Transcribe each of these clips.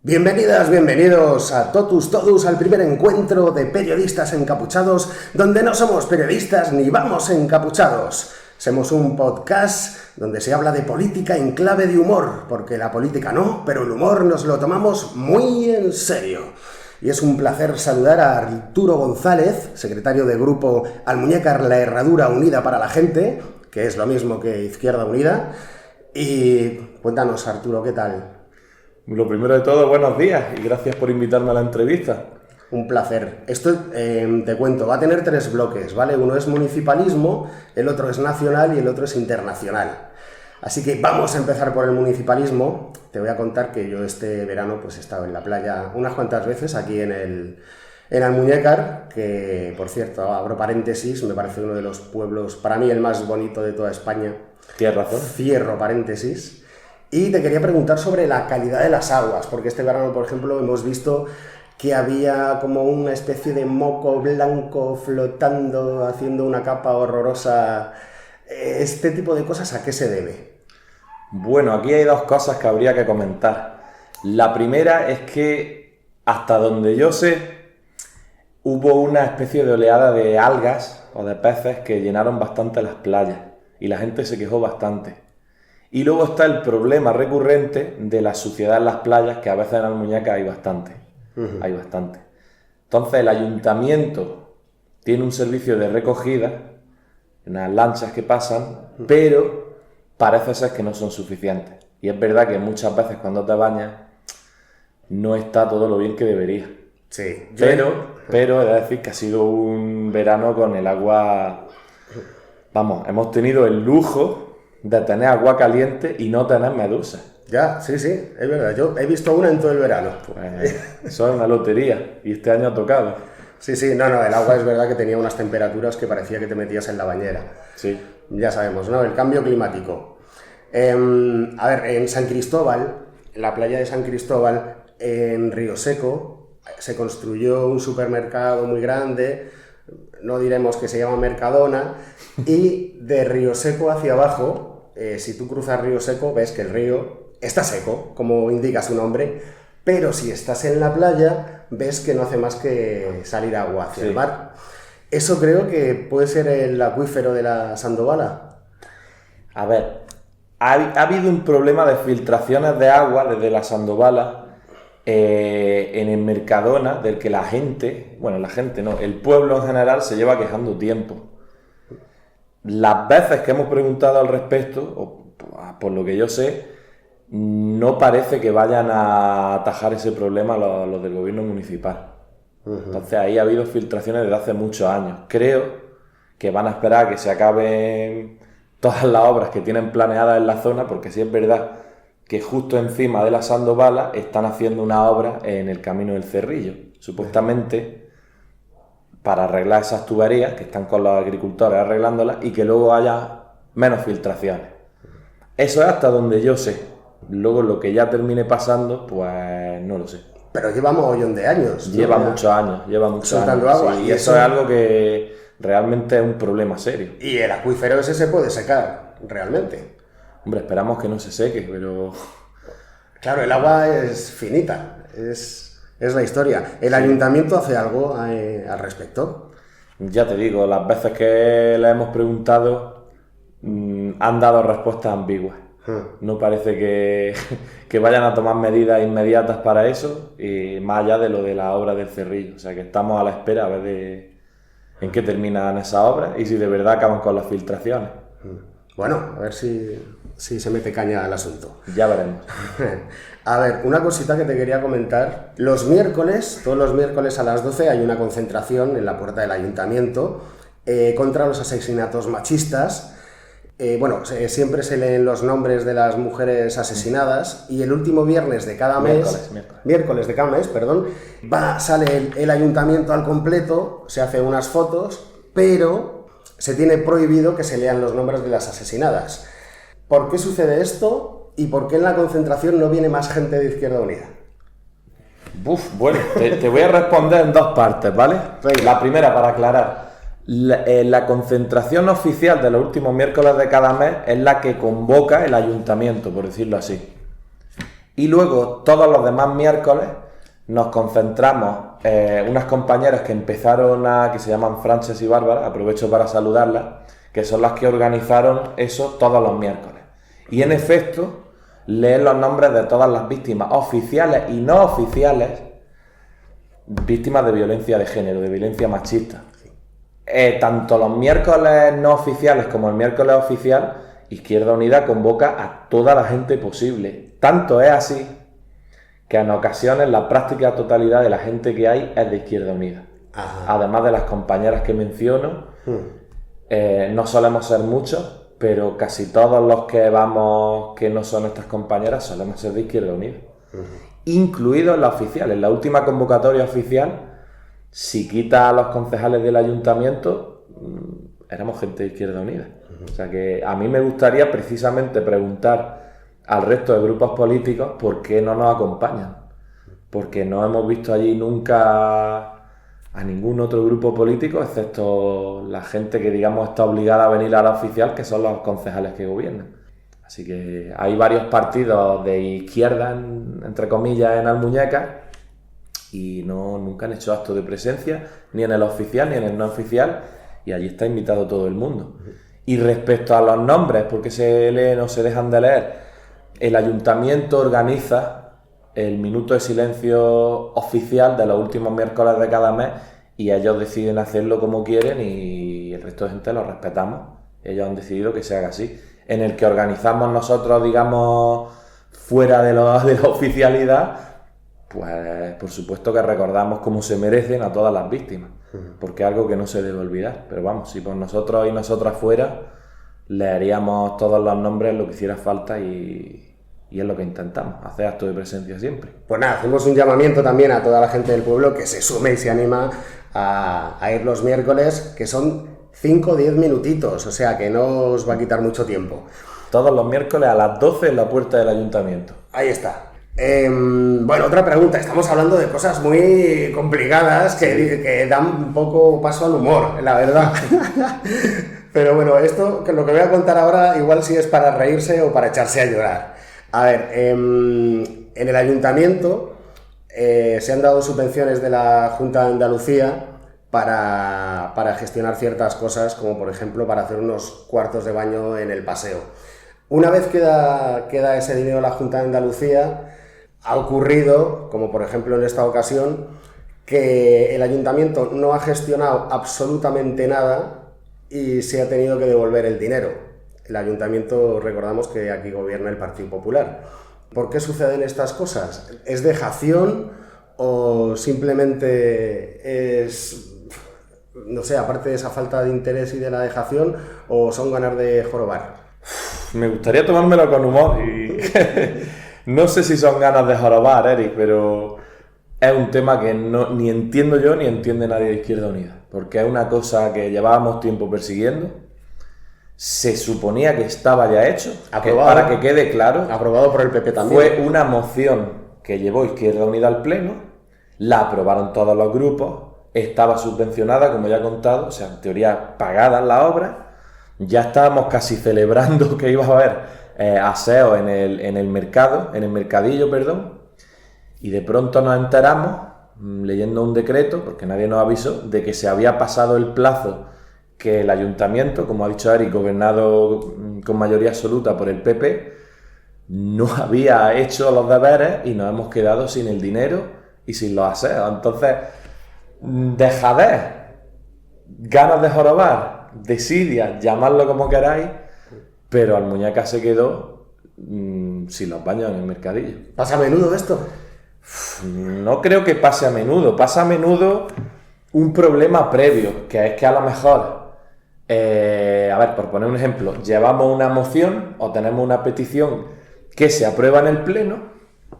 Bienvenidas, bienvenidos a todos al primer encuentro de periodistas encapuchados, donde no somos periodistas ni vamos encapuchados. Somos un podcast donde se habla de política en clave de humor, porque la política no, pero el humor nos lo tomamos muy en serio. Y es un placer saludar a Arturo González, secretario del grupo Almuñécar La Herradura Unida para la Gente, que es lo mismo que Izquierda Unida. Y cuéntanos, Arturo, ¿qué tal? Lo primero de todo, buenos días y gracias por invitarme a la entrevista. Un placer. Esto, te cuento, va a tener tres bloques, ¿vale? Uno es municipalismo, el otro es nacional y el otro es internacional. Así que vamos a empezar por el municipalismo. Te voy a contar que yo este verano pues he estado en la playa unas cuantas veces aquí en Almuñécar, que por cierto, abro paréntesis, me parece uno de los pueblos, para mí el más bonito de toda España. Tienes razón. Cierro paréntesis. Y te quería preguntar sobre la calidad de las aguas, porque este verano, por ejemplo, hemos visto que había como una especie de moco blanco flotando, haciendo una capa horrorosa. Este tipo de cosas, ¿a qué se debe? Bueno, aquí hay dos cosas que habría que comentar. La primera es que, hasta donde yo sé, hubo una especie de oleada de algas o de peces que llenaron bastante las playas y la gente se quejó bastante. Y luego está el problema recurrente de la suciedad en las playas, que a veces en Almuñécar hay bastante. Hay bastante. Entonces el ayuntamiento tiene un servicio de recogida, unas lanchas que pasan, pero parece ser que no son suficientes. Y es verdad que muchas veces cuando te bañas no está todo lo bien que debería. Sí. Pero he de decir que ha sido un verano con el agua... Vamos, hemos tenido el lujo de tener agua caliente y no tener medusas. Ya, sí, es verdad. Yo he visto una en todo el verano. Pues eso es una lotería y este año ha tocado. Sí, no, el agua es verdad que tenía unas temperaturas que parecía que te metías en la bañera. Sí. Ya sabemos, ¿no? El cambio climático. A ver, en San Cristóbal, en la playa de San Cristóbal, en Río Seco, se construyó un supermercado muy grande, no diremos que se llama Mercadona, y de Río Seco hacia abajo, si tú cruzas Río Seco, ves que el río está seco, como indica su nombre, pero si estás en la playa, ves que no hace más que salir agua hacia el mar. Eso creo que puede ser el acuífero de la Sandovala. A ver, ha habido un problema de filtraciones de agua desde la Sandovala en el Mercadona, del que la gente no, el pueblo en general se lleva quejando tiempo. Las veces que hemos preguntado al respecto, o por lo que yo sé, no parece que vayan a atajar ese problema los del gobierno municipal. Entonces ahí ha habido filtraciones desde hace muchos años. Creo que van a esperar a que se acaben todas las obras que tienen planeadas en la zona, porque sí es verdad que justo encima de la Sandovala están haciendo una obra en el Camino del Cerrillo, supuestamente para arreglar esas tuberías que están con los agricultores arreglándolas y que luego haya menos filtraciones. Eso es hasta donde yo sé. Luego lo que ya termine pasando, pues no lo sé. Pero lleva mogollón de años. Lleva muchos años. Soltando agua. Sí, y eso es algo que realmente es un problema serio. Y el acuífero ese se puede secar, realmente. Hombre, esperamos que no se seque, pero... Claro, el agua es finita, es la historia. ¿El ayuntamiento hace algo al respecto? Ya te digo, las veces que le hemos preguntado han dado respuestas ambiguas. No parece que vayan a tomar medidas inmediatas para eso, y más allá de lo de la obra del Cerrillo. O sea que estamos a la espera a ver en qué terminan esas obras y si de verdad acaban con las filtraciones. Bueno, a ver si se mete caña al asunto. Ya veremos. A ver, una cosita que te quería comentar. Todos los miércoles a las 12 hay una concentración en la puerta del ayuntamiento contra los asesinatos machistas. Siempre se leen los nombres de las mujeres asesinadas y el último viernes de cada mes, miércoles de cada mes, sale el ayuntamiento al completo, se hace unas fotos, pero se tiene prohibido que se lean los nombres de las asesinadas. ¿Por qué sucede esto y por qué en la concentración no viene más gente de Izquierda Unida? Bueno, te voy a responder en dos partes, ¿vale? La primera, para aclarar. La concentración oficial de los últimos miércoles de cada mes es la que convoca el ayuntamiento, por decirlo así. Y luego, todos los demás miércoles, nos concentramos, unas compañeras que empezaron que se llaman Frances y Bárbara, aprovecho para saludarlas, que son las que organizaron eso todos los miércoles. Y en efecto, leen los nombres de todas las víctimas oficiales y no oficiales, víctimas de violencia de género, de violencia machista. Tanto los miércoles no oficiales como el miércoles oficial, Izquierda Unida convoca a toda la gente posible. Tanto es así que en ocasiones la práctica totalidad de la gente que hay es de Izquierda Unida. Ajá. Además de las compañeras que menciono, no solemos ser muchos, pero casi todos los que vamos que no son estas compañeras solemos ser de Izquierda Unida. Incluidos la oficial. En la última convocatoria oficial, si quita a los concejales del ayuntamiento, éramos gente de Izquierda Unida. O sea que a mí me gustaría precisamente preguntar al resto de grupos políticos por qué no nos acompañan. Porque no hemos visto allí nunca a ningún otro grupo político, excepto la gente que, digamos, está obligada a venir a la oficial, que son los concejales que gobiernan. Así que hay varios partidos de izquierda, entre comillas, en Almuñécar, y nunca han hecho acto de presencia, ni en el oficial ni en el no oficial, y allí está invitado todo el mundo. Y respecto a los nombres, porque se leen o se dejan de leer, el ayuntamiento organiza el minuto de silencio oficial de los últimos miércoles de cada mes, y ellos deciden hacerlo como quieren y el resto de gente lo respetamos. Ellos han decidido que se haga así. En el que organizamos nosotros, digamos, fuera de la oficialidad, pues por supuesto que recordamos como se merecen a todas las víctimas, porque es algo que no se debe olvidar. Pero vamos, si por nosotros y nosotras fuera, leeríamos todos los nombres, lo que hiciera falta, y es lo que intentamos, hacer acto de presencia siempre. Pues nada, hacemos un llamamiento también a toda la gente del pueblo que se sume y se anima a ir los miércoles, que son 5 o 10 minutitos, o sea que no os va a quitar mucho tiempo. Todos los miércoles a las 12 en la puerta del ayuntamiento. Ahí está. Bueno, otra pregunta. Estamos hablando de cosas muy complicadas que dan un poco paso al humor, la verdad. Pero bueno, esto, lo que voy a contar ahora, igual sí es para reírse o para echarse a llorar. A ver, en el ayuntamiento se han dado subvenciones de la Junta de Andalucía para gestionar ciertas cosas, como por ejemplo para hacer unos cuartos de baño en el paseo. Una vez queda ese dinero en la Junta de Andalucía, ha ocurrido, como por ejemplo en esta ocasión, que el ayuntamiento no ha gestionado absolutamente nada y se ha tenido que devolver el dinero. El ayuntamiento, recordamos que aquí gobierna el Partido Popular. ¿Por qué suceden estas cosas? ¿Es dejación o simplemente es, no sé, aparte de esa falta de interés y de la dejación, o son ganas de jorobar? Me gustaría tomármelo con humor y no sé si son ganas de jorobar, Eric, pero es un tema que ni entiendo yo ni entiende nadie de Izquierda Unida, porque es una cosa que llevábamos tiempo persiguiendo. Se suponía que estaba ya hecho, aprobado, para que quede claro. Aprobado por el PP también. Fue una moción que llevó Izquierda Unida al Pleno, la aprobaron todos los grupos, estaba subvencionada, como ya he contado, o sea, en teoría pagadas las obras. Ya estábamos casi celebrando que iba a haber aseo en el mercadillo, y de pronto nos enteramos, leyendo un decreto, porque nadie nos avisó, de que se había pasado el plazo que el ayuntamiento, como ha dicho Eric, gobernado con mayoría absoluta por el PP, no había hecho los deberes y nos hemos quedado sin el dinero y sin los aseos. Entonces, dejadez, ganas de jorobar, desidia, llamadlo como queráis, pero Almuñécar se quedó sin los baños en el mercadillo. ¿Pasa a menudo esto? No creo que pase a menudo. Pasa a menudo un problema previo, que es que a lo mejor, a ver, por poner un ejemplo, llevamos una moción o tenemos una petición que se aprueba en el Pleno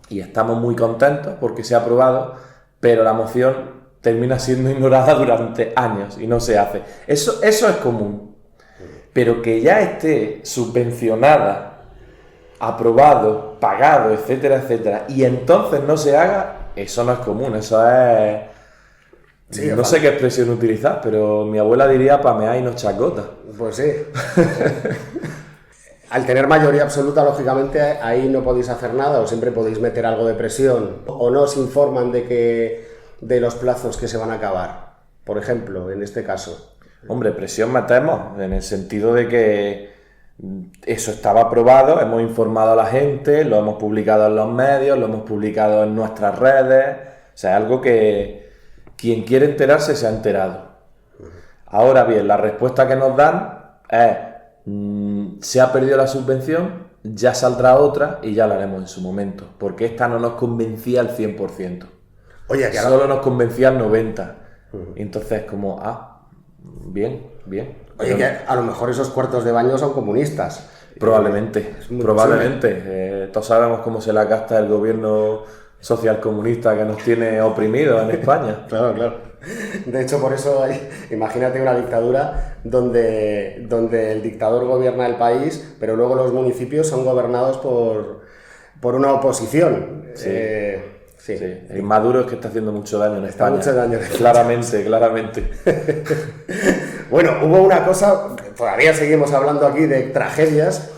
y estamos muy contentos porque se ha aprobado, pero la moción termina siendo ignorada durante años y no se hace. Eso es común. Pero que ya esté subvencionada, aprobado, pagado, etcétera, etcétera, y entonces no se haga, eso no es común, eso es... Sí, no sé qué expresión utilizar, pero mi abuela diría pamear y no chacota. Pues sí. Al tener mayoría absoluta, lógicamente, ahí no podéis hacer nada o siempre podéis meter algo de presión o no os informan de los plazos que se van a acabar, por ejemplo, en este caso. Hombre, presión metemos, en el sentido de que eso estaba aprobado, hemos informado a la gente, lo hemos publicado en los medios, lo hemos publicado en nuestras redes, o sea, algo que quien quiere enterarse se ha enterado. Ahora bien, la respuesta que nos dan es, se ha perdido la subvención, ya saldrá otra y ya la haremos en su momento, porque esta no nos convencía al 100%. Oye, que solo nos convencía al 90%. Entonces, como, bien. Oye, que a lo mejor esos cuartos de baño son comunistas. Probablemente. Todos sabemos cómo se la gasta el gobierno socialcomunista que nos tiene oprimidos en España. Claro. De hecho, por eso imagínate una dictadura donde el dictador gobierna el país, pero luego los municipios son gobernados por una oposición. Sí. El Maduro es que está haciendo mucho daño en España. Mucho daño. Claramente. Bueno, hubo una cosa, todavía seguimos hablando aquí de tragedias,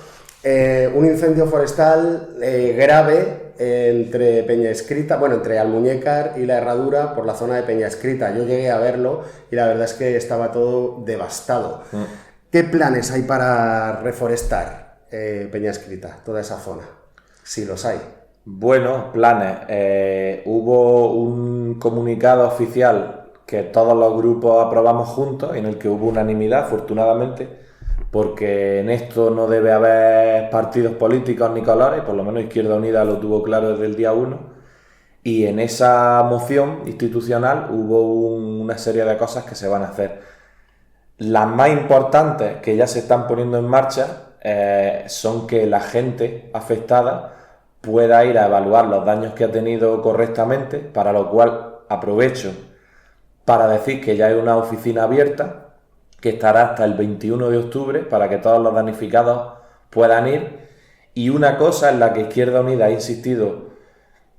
un incendio forestal grave entre Peñascrita, entre Almuñécar y La Herradura por la zona de Peñascrita. Yo llegué a verlo y la verdad es que estaba todo devastado. ¿Qué planes hay para reforestar Peñascrita, toda esa zona? Si los hay. Bueno, planes. Hubo un comunicado oficial que todos los grupos aprobamos juntos, en el que hubo unanimidad, afortunadamente, porque en esto no debe haber partidos políticos ni colores, por lo menos Izquierda Unida lo tuvo claro desde el día 1, y en esa moción institucional hubo una serie de cosas que se van a hacer. Las más importantes que ya se están poniendo en marcha son que la gente afectada pueda ir a evaluar los daños que ha tenido correctamente, para lo cual aprovecho para decir que ya hay una oficina abierta que estará hasta el 21 de octubre para que todos los damnificados puedan ir. Y una cosa en la que Izquierda Unida ha insistido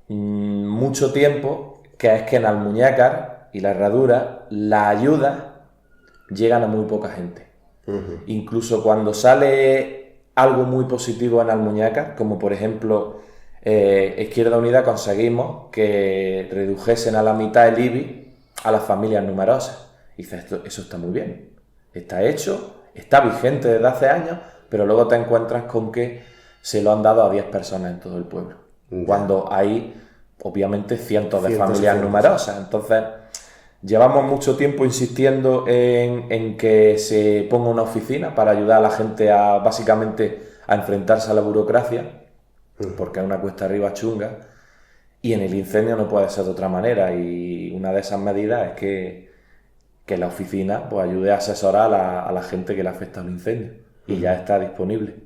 mucho tiempo, que es que en Almuñécar y La Herradura las ayudas llegan a muy poca gente. Incluso cuando sale algo muy positivo en Almuñécar, como por ejemplo Izquierda Unida, conseguimos que redujesen a la mitad el IBI a las familias numerosas. Y dices, eso está muy bien, está hecho, está vigente desde hace años, pero luego te encuentras con que se lo han dado a 10 personas en todo el pueblo, cuando hay obviamente cientos de familias numerosas. Entonces llevamos mucho tiempo insistiendo en que se ponga una oficina para ayudar a la gente básicamente a enfrentarse a la burocracia, porque es una cuesta arriba chunga, y en el incendio no puede ser de otra manera, y una de esas medidas es que la oficina pues ayude a asesorar a la gente que le afecta un incendio, y ya está disponible.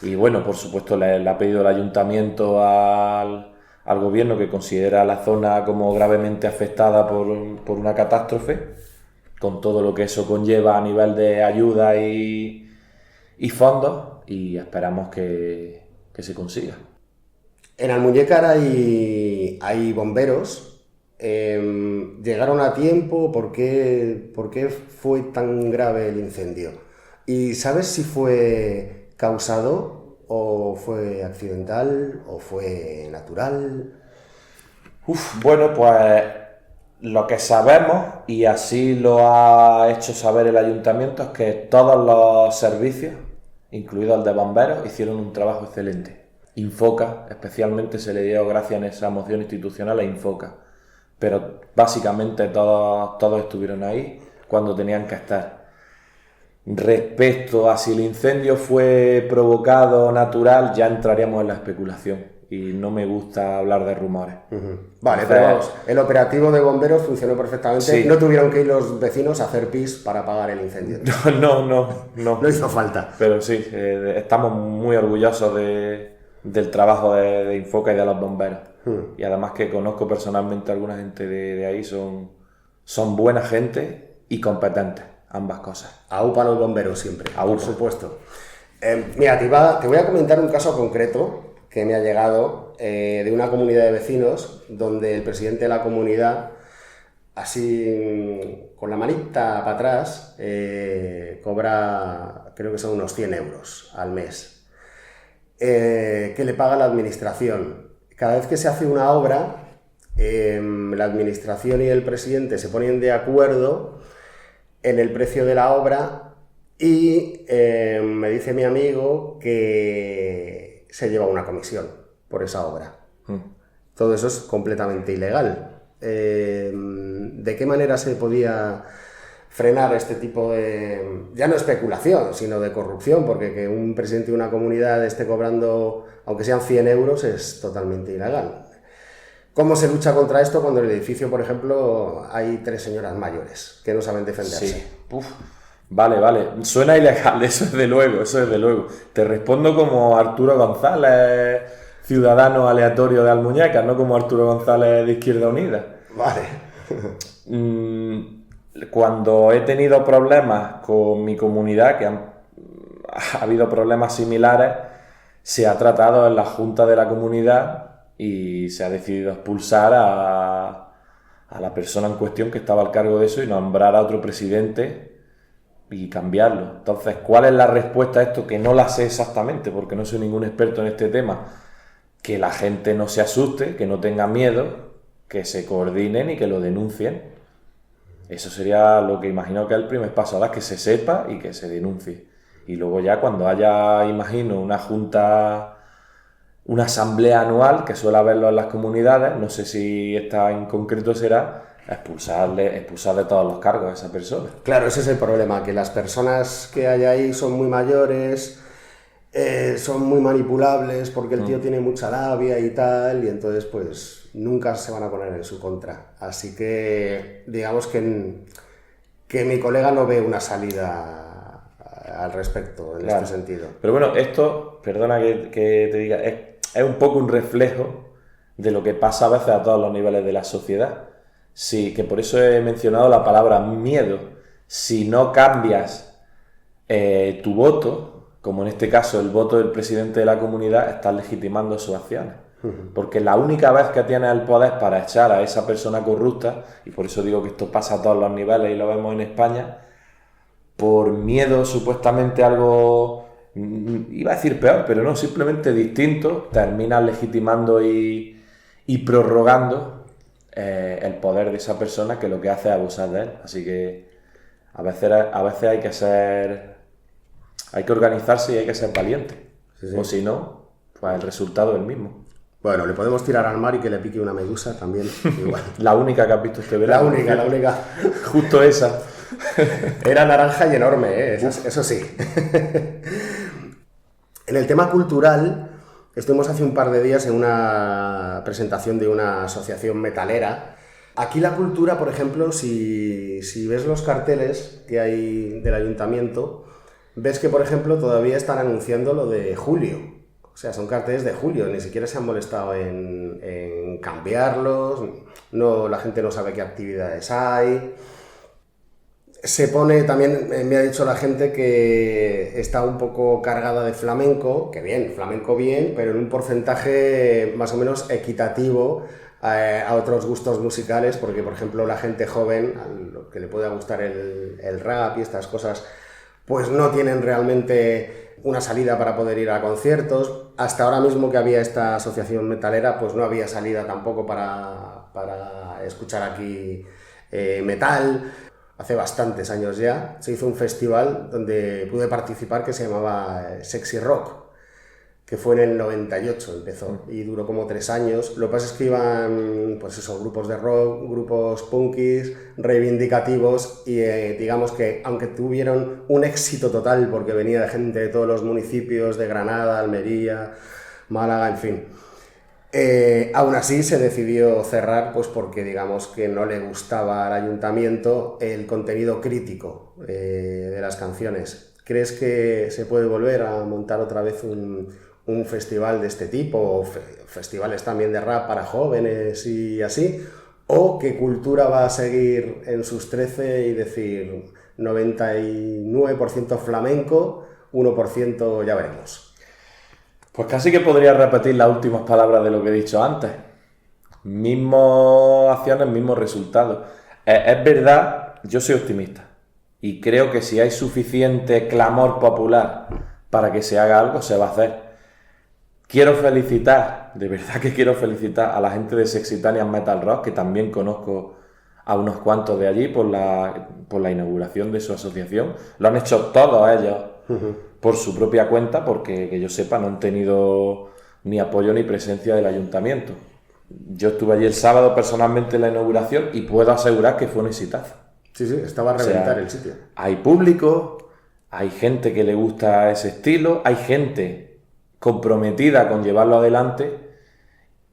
Y bueno, por supuesto le ha pedido el ayuntamiento al gobierno, que considera la zona como gravemente afectada por una catástrofe, con todo lo que eso conlleva a nivel de ayuda y fondos, y esperamos que se consiga. En Almuñécar hay bomberos. ¿Llegaron a tiempo? ¿Por qué fue tan grave el incendio? ¿Y sabes si fue causado o fue accidental o fue natural? Bueno, pues lo que sabemos, y así lo ha hecho saber el ayuntamiento, es que todos los servicios, incluido el de bomberos, hicieron un trabajo excelente. Infoca, especialmente, se le dio gracias en esa moción institucional a Infoca, pero básicamente todos estuvieron ahí cuando tenían que estar. Respecto a si el incendio fue provocado o natural, ya entraríamos en la especulación, y no me gusta hablar de rumores. Vale, pero vamos, el operativo de bomberos funcionó perfectamente. Sí. No tuvieron que ir los vecinos a hacer pis para apagar el incendio. No. No hizo falta. Pero sí, estamos muy orgullosos del trabajo de Infoca y de los bomberos. Y además que conozco personalmente a alguna gente de ahí, son buena gente y competentes, ambas cosas. AUPA los bomberos siempre, AUPA. por supuesto. Mira, te voy a comentar un caso concreto que me ha llegado de una comunidad de vecinos donde el presidente de la comunidad, así con la manita para atrás, cobra, creo que son unos 100 euros al mes. que le paga la administración. Cada vez que se hace una obra, la administración y el presidente se ponen de acuerdo en el precio de la obra y me dice mi amigo que se lleva una comisión por esa obra. Todo eso es completamente ilegal. ¿De qué manera se podía frenar este tipo de, ya no especulación, sino de corrupción? Porque que un presidente de una comunidad esté cobrando, aunque sean 100 euros, es totalmente ilegal. ¿Cómo se lucha contra esto cuando en el edificio, por ejemplo, hay 3 señoras mayores que no saben defenderse? Sí. Vale. Suena ilegal, eso es de luego. Te respondo como Arturo González, ciudadano aleatorio de Almuñécar, no como Arturo González de Izquierda Unida. Vale. Cuando he tenido problemas con mi comunidad, que ha habido problemas similares, se ha tratado en la junta de la comunidad y se ha decidido expulsar a la persona en cuestión que estaba al cargo de eso y nombrar a otro presidente y cambiarlo. Entonces, ¿cuál es la respuesta a esto? Que no la sé exactamente porque no soy ningún experto en este tema. Que la gente no se asuste, que no tenga miedo, que se coordinen y que lo denuncien. Eso sería lo que imagino que es el primer paso, ahora que se sepa y que se denuncie. Y luego ya cuando haya, imagino, una junta, una asamblea anual, que suele haberlo en las comunidades, no sé si esta en concreto será, expulsar de todos los cargos a esa persona. Claro, ese es el problema, que las personas que hay ahí son muy mayores, son muy manipulables porque el tío tiene mucha labia y tal, y entonces pues nunca se van a poner en su contra. Así que digamos que mi colega no ve una salida al respecto en este sentido. Pero bueno, esto, perdona que te diga, es un poco un reflejo de lo que pasa a veces a todos los niveles de la sociedad. Sí, que por eso he mencionado la palabra miedo. Si no cambias tu voto, como en este caso el voto del presidente de la comunidad, estás legitimando sus acciones. Porque la única vez que tienes el poder para echar a esa persona corrupta, y por eso digo que esto pasa a todos los niveles y lo vemos en España, por miedo supuestamente algo, iba a decir peor, pero no, simplemente distinto, terminas legitimando y prorrogando el poder de esa persona, que lo que hace es abusar de él. Así que a veces hay que organizarse y hay que ser valiente. Sí. O si no, pues el resultado es el mismo. Bueno, le podemos tirar al mar y que le pique una medusa también. Igual. La única que has visto este verano. La única. Justo esa. Era naranja y enorme, eso sí. En el tema cultural, estuvimos hace un par de días en una presentación de una asociación metalera. Aquí la cultura, por ejemplo, si ves los carteles que hay del ayuntamiento, ves que, por ejemplo, todavía están anunciando lo de julio. O sea, son carteles de julio, ni siquiera se han molestado en cambiarlos, no, la gente no sabe qué actividades hay. Se pone, también me ha dicho la gente que está un poco cargada de flamenco, que bien, flamenco bien, pero en un porcentaje más o menos equitativo a otros gustos musicales, porque por ejemplo la gente joven, a lo que le pueda gustar el rap y estas cosas, pues no tienen realmente una salida para poder ir a conciertos. Hasta ahora mismo que había esta asociación metalera, pues no había salida tampoco para escuchar aquí metal. Hace bastantes años ya se hizo un festival donde pude participar que se llamaba Sexy Rock, que fue en el 98 empezó y duró como 3 años. Lo que pasa es que iban, pues eso, grupos de rock, grupos punkis, reivindicativos y digamos que aunque tuvieron un éxito total porque venía de gente de todos los municipios de Granada, Almería, Málaga, en fin. Aún así se decidió cerrar pues porque digamos que no le gustaba al ayuntamiento el contenido crítico de las canciones. ¿Crees que se puede volver a montar otra vez un festival de este tipo o festivales también de rap para jóvenes y así? ¿O que Cultura va a seguir en sus 13 y decir 99% flamenco, 1% ya veremos? Pues casi que podría repetir las últimas palabras de lo que he dicho antes. Mismas acciones, mismos resultados. Es verdad, yo soy optimista y creo que si hay suficiente clamor popular para que se haga algo, se va a hacer. quiero felicitar, de verdad que quiero felicitar a la gente de Sexitanian Metal Rock, que también conozco a unos cuantos de allí por la inauguración de su asociación. Lo han hecho todos ellos por su propia cuenta, porque que yo sepa no han tenido ni apoyo ni presencia del ayuntamiento. Yo estuve allí el sábado personalmente en la inauguración y puedo asegurar que fue un exitazo. Sí, estaba a reventar el sitio. Hay público, hay gente que le gusta ese estilo, hay gente comprometida con llevarlo adelante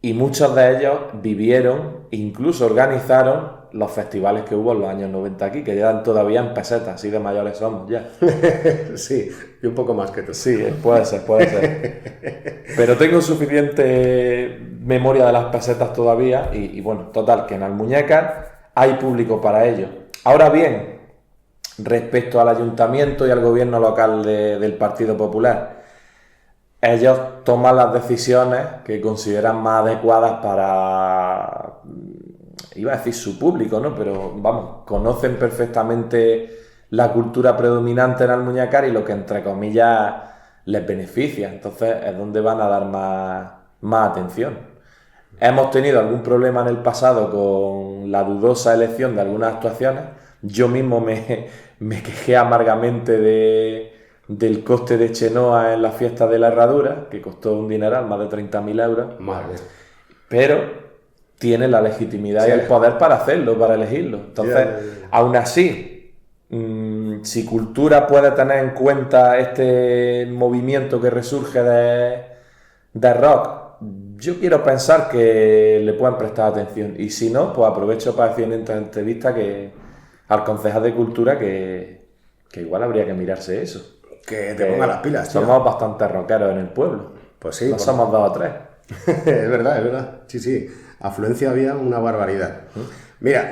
y muchos de ellos vivieron, incluso organizaron los festivales que hubo en los años 90 aquí, que quedan todavía en pesetas, así de mayores somos ya. Sí, y un poco más que tú. Sí, puede ser. Pero tengo suficiente memoria de las pesetas todavía y bueno, total, que en Almuñécar hay público para ello. Ahora bien, respecto al ayuntamiento y al gobierno local del Partido Popular, ellos toman las decisiones que consideran más adecuadas para, iba a decir su público, ¿no? Pero vamos, conocen perfectamente la cultura predominante en Almuñécar y lo que entre comillas les beneficia. Entonces es donde van a dar más atención. Hemos tenido algún problema en el pasado con la dudosa elección de algunas actuaciones. Yo mismo me quejé amargamente del coste de Chenoa en la fiesta de la Herradura, que costó un dineral, más de 30.000 euros. Madre. Pero tiene la legitimidad y el poder para hacerlo, para elegirlo. Entonces, aún así, si Cultura puede tener en cuenta este movimiento que resurge de rock, yo quiero pensar que le puedan prestar atención. Y si no, pues aprovecho para decir en esta entrevista al concejal de Cultura que igual habría que mirarse eso. Que te ponga las pilas, tío. Somos bastante rockeros en el pueblo. Pues sí. No somos 2 o 3. Es verdad. Sí. Afluencia había una barbaridad. Mira,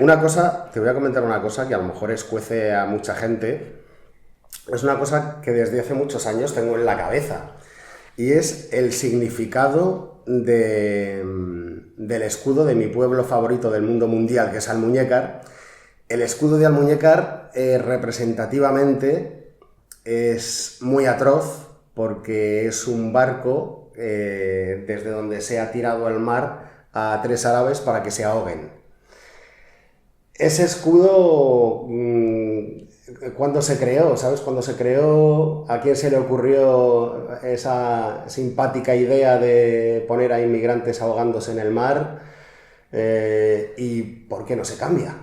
te voy a comentar una cosa que a lo mejor escuece a mucha gente. Es una cosa que desde hace muchos años tengo en la cabeza. Y es el significado del escudo de mi pueblo favorito del mundo mundial, que es Almuñécar. El escudo de Almuñécar, representativamente, es muy atroz porque es un barco desde donde se ha tirado al mar a 3 árabes para que se ahoguen. Ese escudo, ¿cuándo se creó? ¿Sabes? Cuando se creó, ¿a quién se le ocurrió esa simpática idea de poner a inmigrantes ahogándose en el mar? ¿Y por qué no se cambia?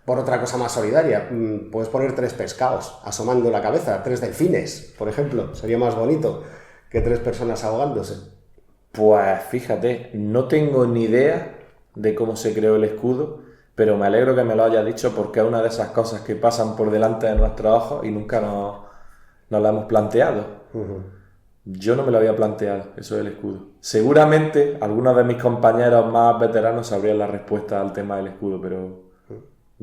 Por otra cosa más solidaria, puedes poner 3 pescados asomando la cabeza, 3 delfines, por ejemplo, sería más bonito que 3 personas ahogándose. Pues fíjate, no tengo ni idea de cómo se creó el escudo, pero me alegro que me lo hayas dicho porque es una de esas cosas que pasan por delante de nuestros ojos y nunca nos la hemos planteado. Yo no me lo había planteado, eso del escudo. Seguramente algunos de mis compañeros más veteranos sabrían la respuesta al tema del escudo, pero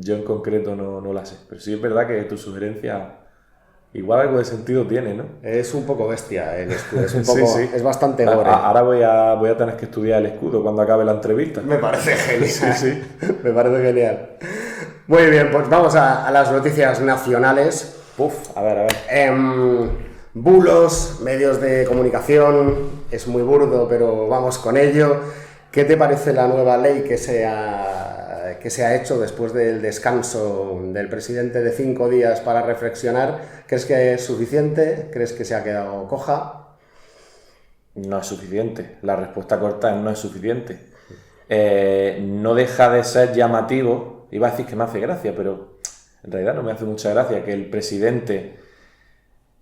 yo en concreto no la sé. Pero sí es verdad que tu sugerencia igual algo de sentido tiene, ¿no? Es un poco bestia el escudo, es bastante gore. Ahora voy a tener que estudiar el escudo cuando acabe la entrevista. Me parece genial. Sí. Me parece genial. Muy bien, pues vamos a las noticias nacionales. A ver. Bulos, medios de comunicación, es muy burdo, pero vamos con ello. ¿Qué te parece la nueva ley que se ha hecho después del descanso del presidente de 5 días para reflexionar? ¿Crees que es suficiente? ¿Crees que se ha quedado coja? No es suficiente. La respuesta corta es no es suficiente. No deja de ser llamativo. Iba a decir que me hace gracia, pero en realidad no me hace mucha gracia que el presidente,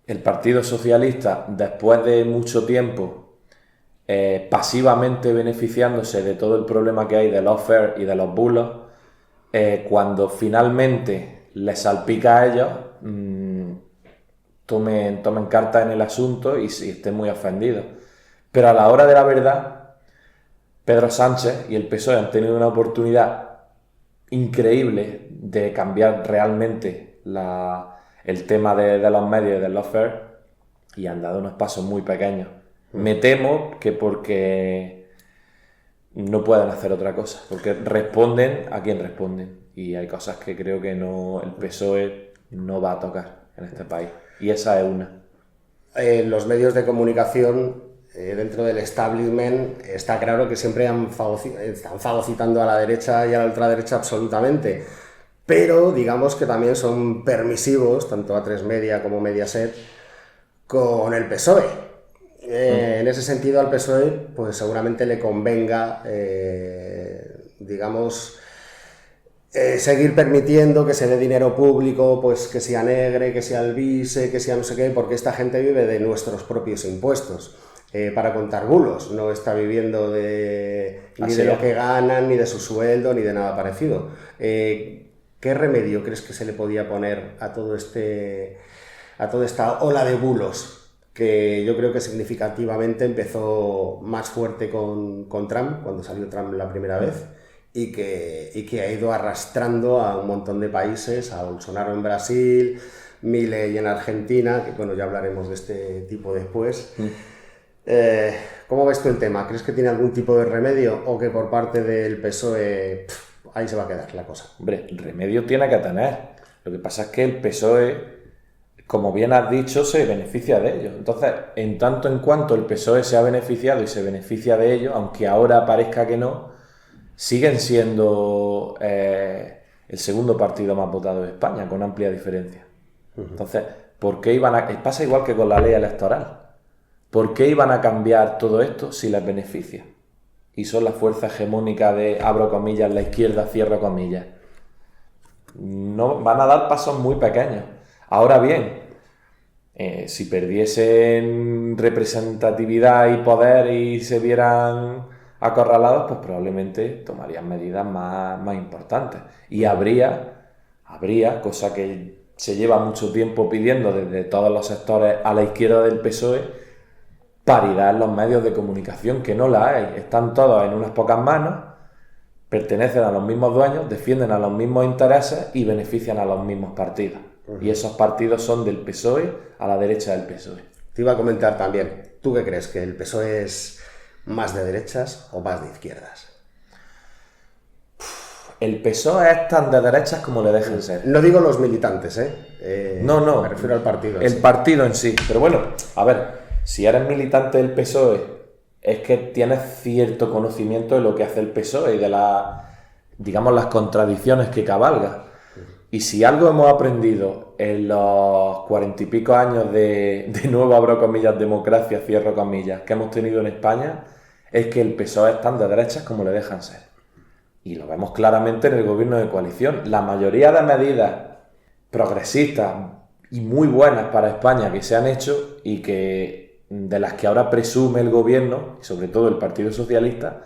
el Partido Socialista, después de mucho tiempo pasivamente beneficiándose de todo el problema que hay de los fair y de los bulos, cuando finalmente les salpica a ellos, tomen cartas en el asunto y estén muy ofendidos. Pero a la hora de la verdad, Pedro Sánchez y el PSOE han tenido una oportunidad increíble de cambiar realmente el tema de los medios y de los fair y han dado unos pasos muy pequeños. Me temo que porque no pueden hacer otra cosa, porque responden a quien responden y hay cosas que creo que el PSOE no va a tocar en este país y esa es una. Los medios de comunicación dentro del establishment está claro que siempre están fagocitando a la derecha y a la ultraderecha absolutamente, pero digamos que también son permisivos, tanto A3 Media como Mediaset, con el PSOE. En ese sentido al PSOE pues seguramente le convenga, digamos, seguir permitiendo que se dé dinero público, pues que sea Negre, que sea el Vice, que sea no sé qué, porque esta gente vive de nuestros propios impuestos. Para contar bulos, no está viviendo ni de lo que ganan, ni de su sueldo, ni de nada parecido. ¿Qué remedio crees que se le podía poner a toda esta ola de bulos? Que yo creo que significativamente empezó más fuerte con Trump, cuando salió Trump la primera vez, y que ha ido arrastrando a un montón de países, a Bolsonaro en Brasil, Milei en Argentina, que bueno, ya hablaremos de este tipo después. ¿Cómo ves tú el tema? ¿Crees que tiene algún tipo de remedio o que por parte del PSOE ahí se va a quedar la cosa? Hombre, remedio tiene que tener. Lo que pasa es que el PSOE, como bien has dicho, se beneficia de ello. Entonces, en tanto en cuanto el PSOE se ha beneficiado y se beneficia de ello, aunque ahora parezca que no, siguen siendo el segundo partido más votado de España, con amplia diferencia. Entonces, ¿por qué iban a...? Pasa igual que con la ley electoral. ¿Por qué iban a cambiar todo esto si les beneficia? Y son la fuerza hegemónica de, abro comillas, la izquierda, cierro comillas. No, van a dar pasos muy pequeños. Ahora bien, si perdiesen representatividad y poder y se vieran acorralados, pues probablemente tomarían medidas más importantes. Y habría, cosa que se lleva mucho tiempo pidiendo desde todos los sectores a la izquierda del PSOE, paridad en los medios de comunicación, que no la hay. Están todos en unas pocas manos, pertenecen a los mismos dueños, defienden a los mismos intereses y benefician a los mismos partidos. Y esos partidos son del PSOE a la derecha del PSOE. Te iba a comentar también, ¿tú qué crees? ¿Que el PSOE es más de derechas o más de izquierdas? El PSOE es tan de derechas como le dejen ser. No digo los militantes, No. Me refiero al partido. El partido en sí. Pero bueno, a ver, si eres militante del PSOE, es que tienes cierto conocimiento de lo que hace el PSOE y de las contradicciones que cabalga. Y si algo hemos aprendido en los 40 y pico años de nuevo, abro comillas, democracia, cierro comillas, que hemos tenido en España, es que el PSOE es tan de derechas como le dejan ser. Y lo vemos claramente en el gobierno de coalición. La mayoría de medidas progresistas y muy buenas para España que se han hecho y de las que ahora presume el gobierno, y sobre todo el Partido Socialista,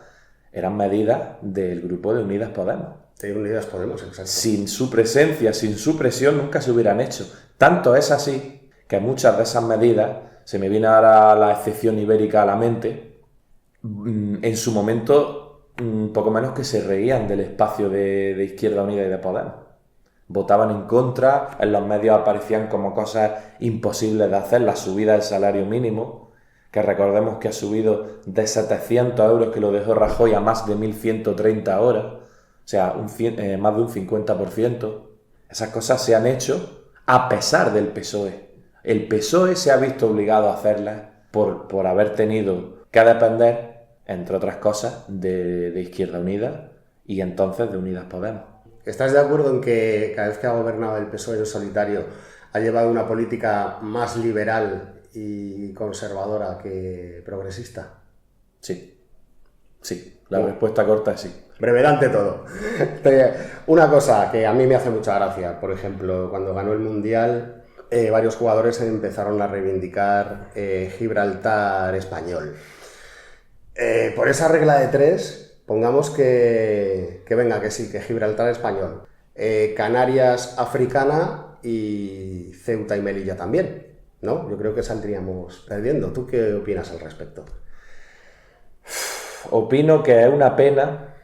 eran medidas del grupo de Unidas Podemos. De Unidas Podemos, exacto. Sin su presencia, sin su presión, nunca se hubieran hecho. Tanto es así que muchas de esas medidas, se me viene ahora la excepción ibérica a la mente, en su momento, poco menos que se reían del espacio de Izquierda Unida y de Podemos. Votaban en contra, en los medios aparecían como cosas imposibles de hacer, la subida del salario mínimo, que recordemos que ha subido de 700 euros que lo dejó Rajoy a más de 1.130 ahora, o sea, más de un 50%. Esas cosas se han hecho a pesar del PSOE. El PSOE se ha visto obligado a hacerlas por haber tenido que depender, entre otras cosas, de Izquierda Unida y entonces de Unidas Podemos. ¿Estás de acuerdo en que cada vez que ha gobernado el PSOE en solitario ha llevado una política más liberal y conservadora que progresista? Sí, la respuesta corta es sí. Brevedad ante todo. Una cosa que a mí me hace mucha gracia, por ejemplo, cuando ganó el Mundial, varios jugadores empezaron a reivindicar Gibraltar español. Por esa regla de tres, pongamos que venga, que sí, que Gibraltar español, Canarias africana y Ceuta y Melilla también, ¿no? Yo creo que saldríamos perdiendo. ¿Tú qué opinas al respecto? Opino que es una pena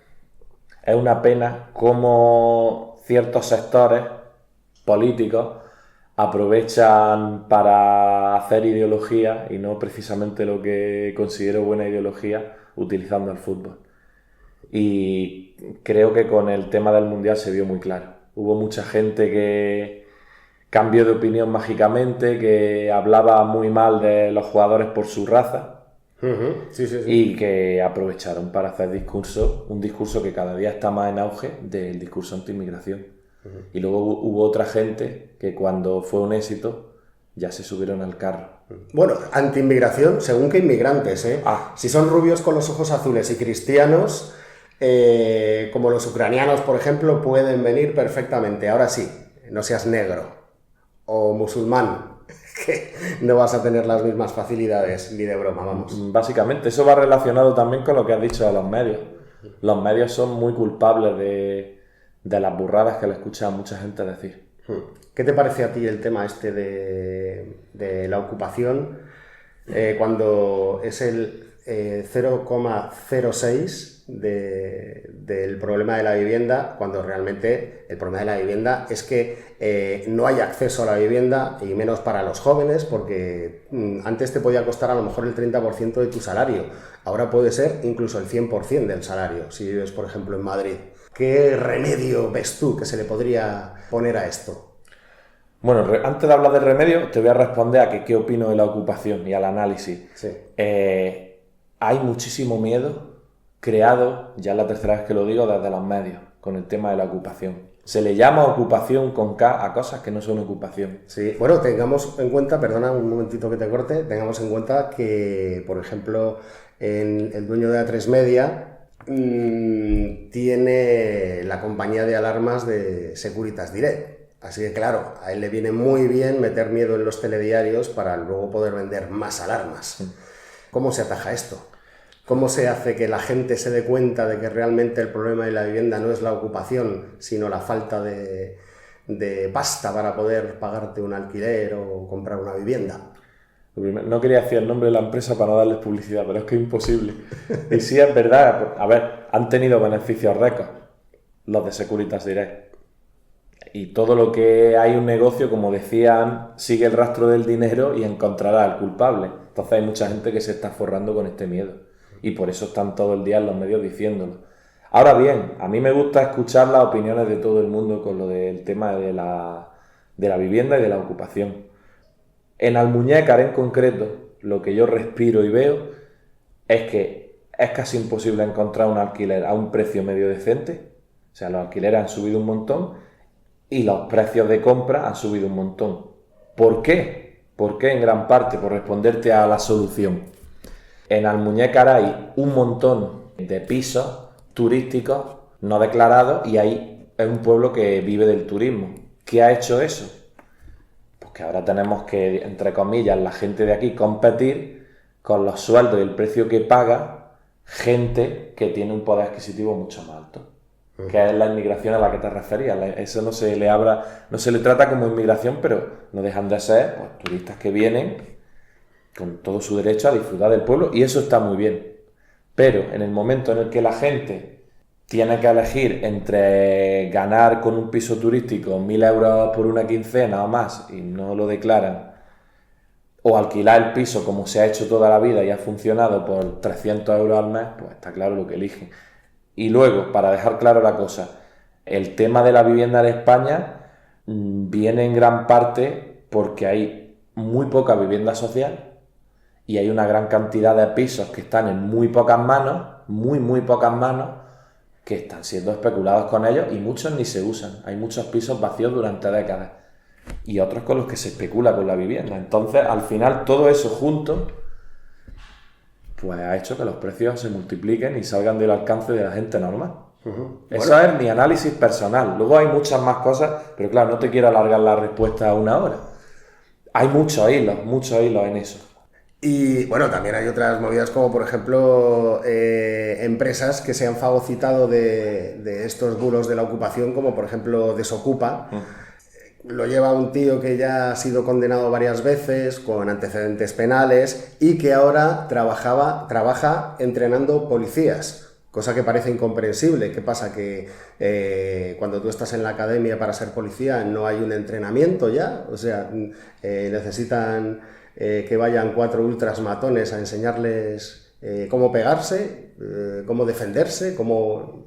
cómo ciertos sectores políticos aprovechan para hacer ideología y no precisamente lo que considero buena ideología utilizando el fútbol. Y creo que con el tema del Mundial se vio muy claro. Hubo mucha gente que cambió de opinión mágicamente, que hablaba muy mal de los jugadores por su raza, Sí, sí, sí. y que aprovecharon para hacer un discurso que cada día está más en auge del discurso anti-inmigración. Y luego hubo otra gente que cuando fue un éxito ya se subieron al carro. Bueno, anti-inmigración, según qué inmigrantes, ¿eh? Si son rubios con los ojos azules y cristianos, como los ucranianos, por ejemplo, pueden venir perfectamente. Ahora sí, no seas negro o musulmán, que no vas a tener las mismas facilidades, ni de broma, vamos. Básicamente, eso va relacionado también con lo que has dicho de los medios. Los medios son muy culpables de las burradas que le escucha a mucha gente decir. ¿Qué te parece a ti el tema este de la ocupación cuando es el 0,06 del problema de la vivienda, cuando realmente el problema de la vivienda es que no hay acceso a la vivienda y menos para los jóvenes, porque antes te podía costar a lo mejor el 30% de tu salario, ahora puede ser incluso el 100% del salario si vives, por ejemplo, en Madrid? ¿Qué remedio ves tú que se le podría poner a esto? Bueno, antes de hablar del remedio, te voy a responder a qué opino de la ocupación y al análisis. Sí. Hay muchísimo miedo creado, ya es la tercera vez que lo digo, desde los medios, con el tema de la ocupación. Se le llama ocupación con K a cosas que no son ocupación. Sí, bueno, tengamos en cuenta, perdona un momentito que te corte, tengamos en cuenta que, por ejemplo, el dueño de A3 Media tiene la compañía de alarmas de Securitas Direct. Así que claro, a él le viene muy bien meter miedo en los telediarios para luego poder vender más alarmas. ¿Cómo se ataja esto? ¿Cómo se hace que la gente se dé cuenta de que realmente el problema de la vivienda no es la ocupación, sino la falta de pasta para poder pagarte un alquiler o comprar una vivienda? No quería decir el nombre de la empresa para no darles publicidad, pero es que es imposible. Y sí, es verdad. A ver, han tenido beneficios récord los de Securitas Direct. Y todo lo que hay un negocio, como decían, sigue el rastro del dinero y encontrará al culpable. Entonces hay mucha gente que se está forrando con este miedo. Y por eso están todo el día en los medios diciéndolo. Ahora bien, a mí me gusta escuchar las opiniones de todo el mundo con lo del tema de la vivienda y de la ocupación. En Almuñécar en concreto, lo que yo respiro y veo es que es casi imposible encontrar un alquiler a un precio medio decente. O sea, los alquileres han subido un montón y los precios de compra han subido un montón. ¿Por qué? ¿Por qué? En gran parte, por responderte a la solución. En Almuñécar hay un montón de pisos turísticos no declarados y ahí es un pueblo que vive del turismo. ¿Qué ha hecho eso? Pues que ahora tenemos que, entre comillas, la gente de aquí competir con los sueldos y el precio que paga gente que tiene un poder adquisitivo mucho más alto. Que es la inmigración a la que te referías. Eso no se le trata como inmigración, pero no dejan de ser pues, turistas que vienen con todo su derecho a disfrutar del pueblo, y eso está muy bien. Pero en el momento en el que la gente tiene que elegir entre ganar con un piso turístico 1.000 euros por una quincena o más y no lo declaran, o alquilar el piso como se ha hecho toda la vida y ha funcionado por 300 euros al mes, pues está claro lo que eligen. Y luego, para dejar claro la cosa, el tema de la vivienda en España viene en gran parte porque hay muy poca vivienda social y hay una gran cantidad de pisos que están en muy pocas manos, muy pocas manos, que están siendo especulados con ellos y muchos ni se usan. Hay muchos pisos vacíos durante décadas y otros con los que se especula con la vivienda. Entonces, al final, todo eso junto pues ha hecho que los precios se multipliquen y salgan del alcance de la gente normal. Eso es mi análisis personal. Luego hay muchas más cosas, pero claro, no te quiero alargar la respuesta a una hora. Hay muchos hilos en eso. Y bueno, también hay otras movidas como por ejemplo empresas que se han fagocitado de estos bulos de la ocupación, como por ejemplo Desocupa. Lo lleva un tío que ya ha sido condenado varias veces con antecedentes penales y que ahora trabaja entrenando policías, cosa que parece incomprensible. ¿Qué pasa? Que cuando tú estás en la academia para ser policía no hay un entrenamiento ya, o sea, necesitan que vayan 4 ultras matones a enseñarles cómo pegarse, cómo defenderse, cómo...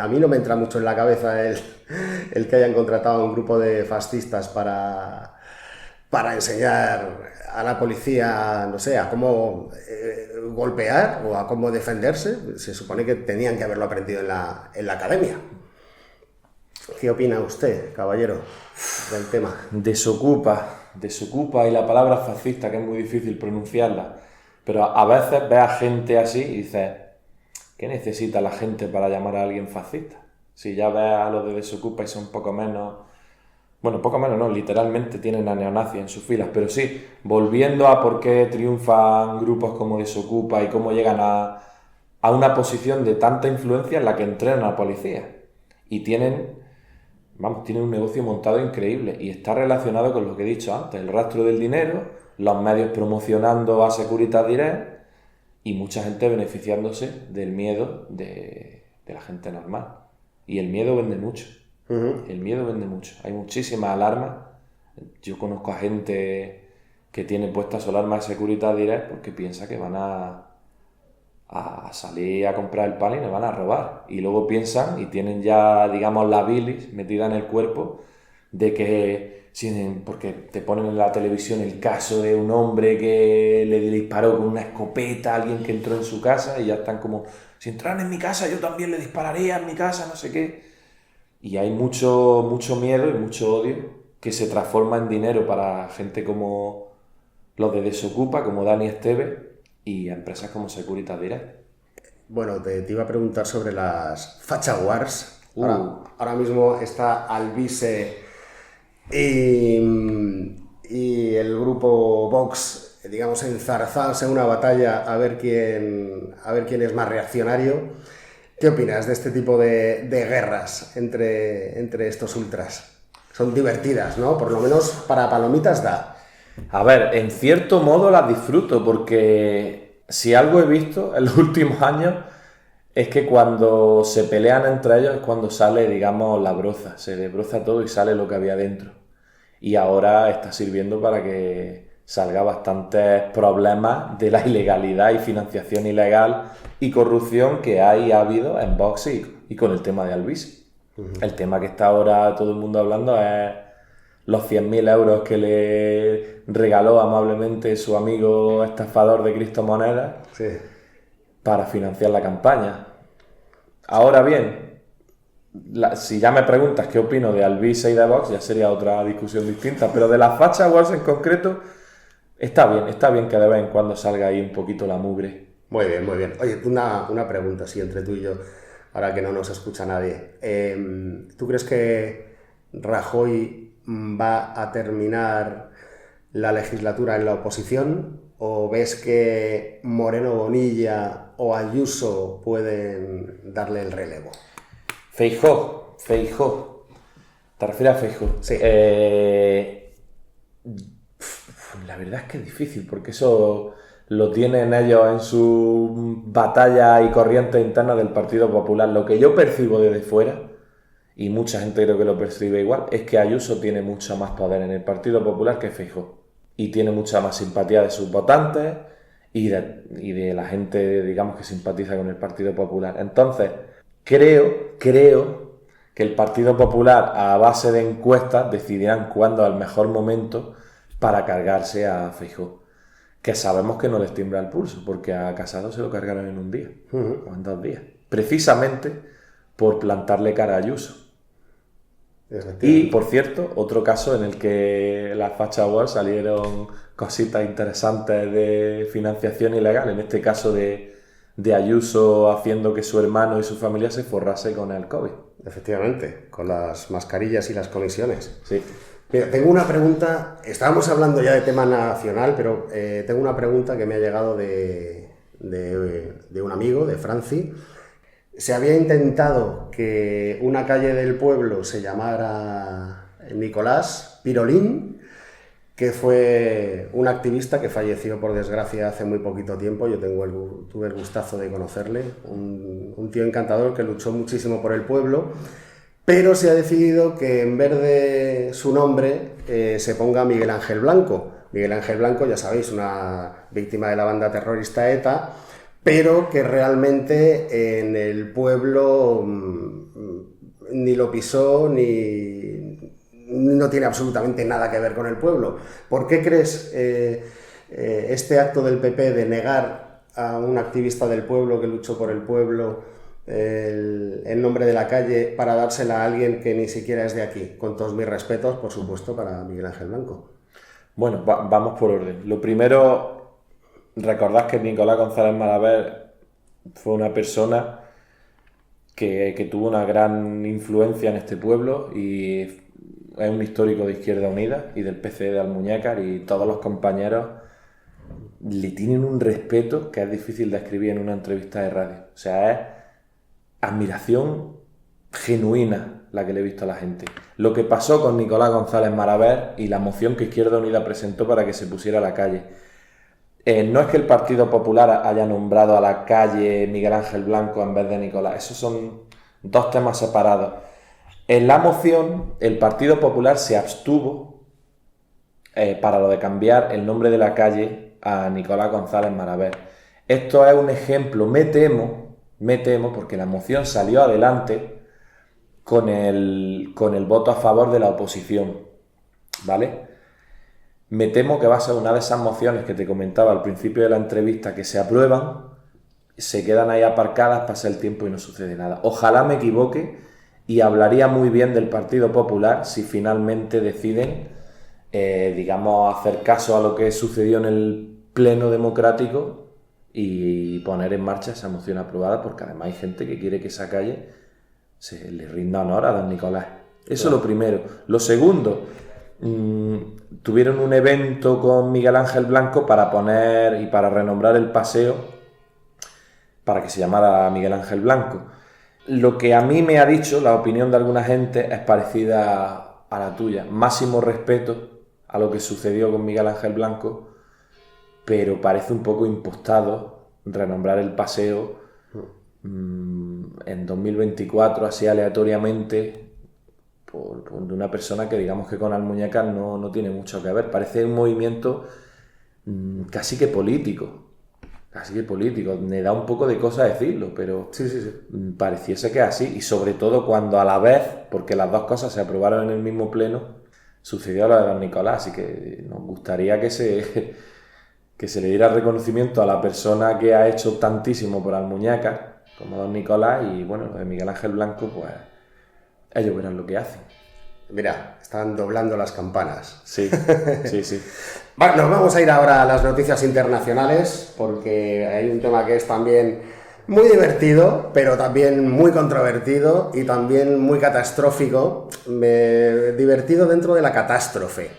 a mí no me entra mucho en la cabeza el que hayan contratado a un grupo de fascistas para para enseñar a la policía, no sé, a cómo golpear o a cómo defenderse. Se supone que tenían que haberlo aprendido en la academia. ¿Qué opina usted, caballero, del tema? Desocupa y la palabra fascista, que es muy difícil pronunciarla, pero a veces ves a gente así y dices, ¿qué necesita la gente para llamar a alguien fascista? Si ya ves a los de Desocupa y son poco menos, bueno, poco menos no, literalmente tienen a neonazis en sus filas, pero sí, volviendo a por qué triunfan grupos como Desocupa y cómo llegan a una posición de tanta influencia en la que entrenan a la policía y tienen un negocio montado increíble y está relacionado con lo que he dicho antes, el rastro del dinero, los medios promocionando a Securitas Direct y mucha gente beneficiándose del miedo de la gente normal. Y el miedo vende mucho. El miedo vende mucho. Hay muchísimas alarmas. Yo conozco a gente que tiene puestas su alarma de Securitas Direct porque piensa que van a salir a comprar el pan y nos van a robar. Y luego piensan y tienen ya, digamos, la bilis metida en el cuerpo de que, porque te ponen en la televisión el caso de un hombre que le disparó con una escopeta a alguien que entró en su casa y ya están como, si entraran en mi casa yo también le dispararía en mi casa, no sé qué. Y hay mucho miedo y mucho odio que se transforma en dinero para gente como los de Desocupa, como Dani Esteve, y a empresas como Securitas Direct. Bueno, te iba a preguntar sobre las Facha Wars. Ahora mismo está Alvise y el grupo Vox, digamos, enzarzados en una batalla a ver quién es más reaccionario. ¿Qué opinas de este tipo de guerras entre estos ultras? Son divertidas, ¿no? Por lo menos para palomitas da. A ver, en cierto modo las disfruto porque si algo he visto en los últimos años es que cuando se pelean entre ellos es cuando sale, digamos, la broza, se desbroza todo y sale lo que había dentro. Y ahora está sirviendo para que salga bastantes problemas de la ilegalidad y financiación ilegal y corrupción que ha habido en Vox y con el tema de Alvise. El tema que está ahora todo el mundo hablando es los 100.000 euros que le regaló amablemente su amigo estafador de criptomonedas para financiar la campaña. Ahora bien, si ya me preguntas qué opino de Alvise y de Vox, ya sería otra discusión distinta, pero de las Facha Wars en concreto, está bien que de vez en cuando salga ahí un poquito la mugre. Muy bien, muy bien. Oye, una pregunta así entre tú y yo, ahora que no nos escucha nadie. ¿Tú crees que Rajoy va a terminar la legislatura en la oposición o ves que Moreno Bonilla o Ayuso pueden darle el relevo? Feijóo. ¿Te refieres a Feijóo? Sí. La verdad es que es difícil porque eso lo tienen ellos en su batalla y corriente interna del Partido Popular. Lo que yo percibo desde fuera, y mucha gente creo que lo percibe igual, es que Ayuso tiene mucho más poder en el Partido Popular que Feijóo. Y tiene mucha más simpatía de sus votantes y de la gente, digamos, que simpatiza con el Partido Popular. Entonces, creo que el Partido Popular, a base de encuestas, decidirán cuándo es el mejor momento para cargarse a Feijóo. Que sabemos que no les tiembla el pulso, porque a Casado se lo cargaron en un día, o en 2 días. Precisamente por plantarle cara a Ayuso. Y, por cierto, otro caso en el que las Facha Wars salieron cositas interesantes de financiación ilegal, en este caso de Ayuso haciendo que su hermano y su familia se forrase con el COVID. Efectivamente, con las mascarillas y las comisiones. Sí. Mira, tengo una pregunta, estábamos hablando ya de tema nacional, pero tengo una pregunta que me ha llegado de un amigo, de Franci. Se había intentado que una calle del pueblo se llamara Nicolás Pirolín, que fue un activista que falleció por desgracia hace muy poquito tiempo. Yo tuve el gustazo de conocerle, un tío encantador que luchó muchísimo por el pueblo, pero se ha decidido que en vez de su nombre se ponga Miguel Ángel Blanco. Miguel Ángel Blanco, ya sabéis, una víctima de la banda terrorista ETA, pero que realmente en el pueblo ni lo pisó ni no tiene absolutamente nada que ver con el pueblo. ¿Por qué crees este acto del PP de negar a un activista del pueblo que luchó por el pueblo el nombre de la calle para dársela a alguien que ni siquiera es de aquí? Con todos mis respetos, por supuesto, para Miguel Ángel Blanco. Bueno, vamos por orden. Lo primero, recordad que Nicolás González Malaver fue una persona que tuvo una gran influencia en este pueblo y es un histórico de Izquierda Unida y del PC de Almuñécar, y todos los compañeros le tienen un respeto que es difícil de escribir en una entrevista de radio. O sea, es admiración genuina la que le he visto a la gente. Lo que pasó con Nicolás González Malaver y la moción que Izquierda Unida presentó para que se pusiera a la calle. No es que el Partido Popular haya nombrado a la calle Miguel Ángel Blanco en vez de Nicolás. Esos son dos temas separados. En la moción, el Partido Popular se abstuvo para lo de cambiar el nombre de la calle a Nicolás González Malaver. Esto es un ejemplo, me temo, porque la moción salió adelante con el voto a favor de la oposición, ¿vale? Me temo que va a ser una de esas mociones que te comentaba al principio de la entrevista, que se aprueban, se quedan ahí aparcadas, pasa el tiempo y no sucede nada. Ojalá me equivoque, y hablaría muy bien del Partido Popular si finalmente deciden, digamos, hacer caso a lo que sucedió en el Pleno Democrático y poner en marcha esa moción aprobada, porque además hay gente que quiere que esa calle se le rinda honor a don Nicolás. Eso es lo primero. Lo segundo, tuvieron un evento con Miguel Ángel Blanco para poner y para renombrar el paseo para que se llamara Miguel Ángel Blanco. Lo que a mí me ha dicho, la opinión de alguna gente, es parecida a la tuya. Máximo respeto a lo que sucedió con Miguel Ángel Blanco, pero parece un poco impostado renombrar el paseo en 2024 así aleatoriamente por una persona que digamos que con Almuñécar no tiene mucho que ver. Parece un movimiento casi que político. Me da un poco de cosa decirlo, pero sí. Pareciese que es así, y sobre todo cuando a la vez, porque las dos cosas se aprobaron en el mismo pleno, sucedió lo de don Nicolás. Así que nos gustaría que se le diera reconocimiento a la persona que ha hecho tantísimo por Almuñécar, como don Nicolás, y bueno, lo de Miguel Ángel Blanco, pues ellos verán lo que hacen. Mira, están doblando las campanas. Sí. Bueno, nos vamos a ir ahora a las noticias internacionales, porque hay un tema que es también muy divertido, pero también muy controvertido y también muy catastrófico. Divertido dentro de la catástrofe.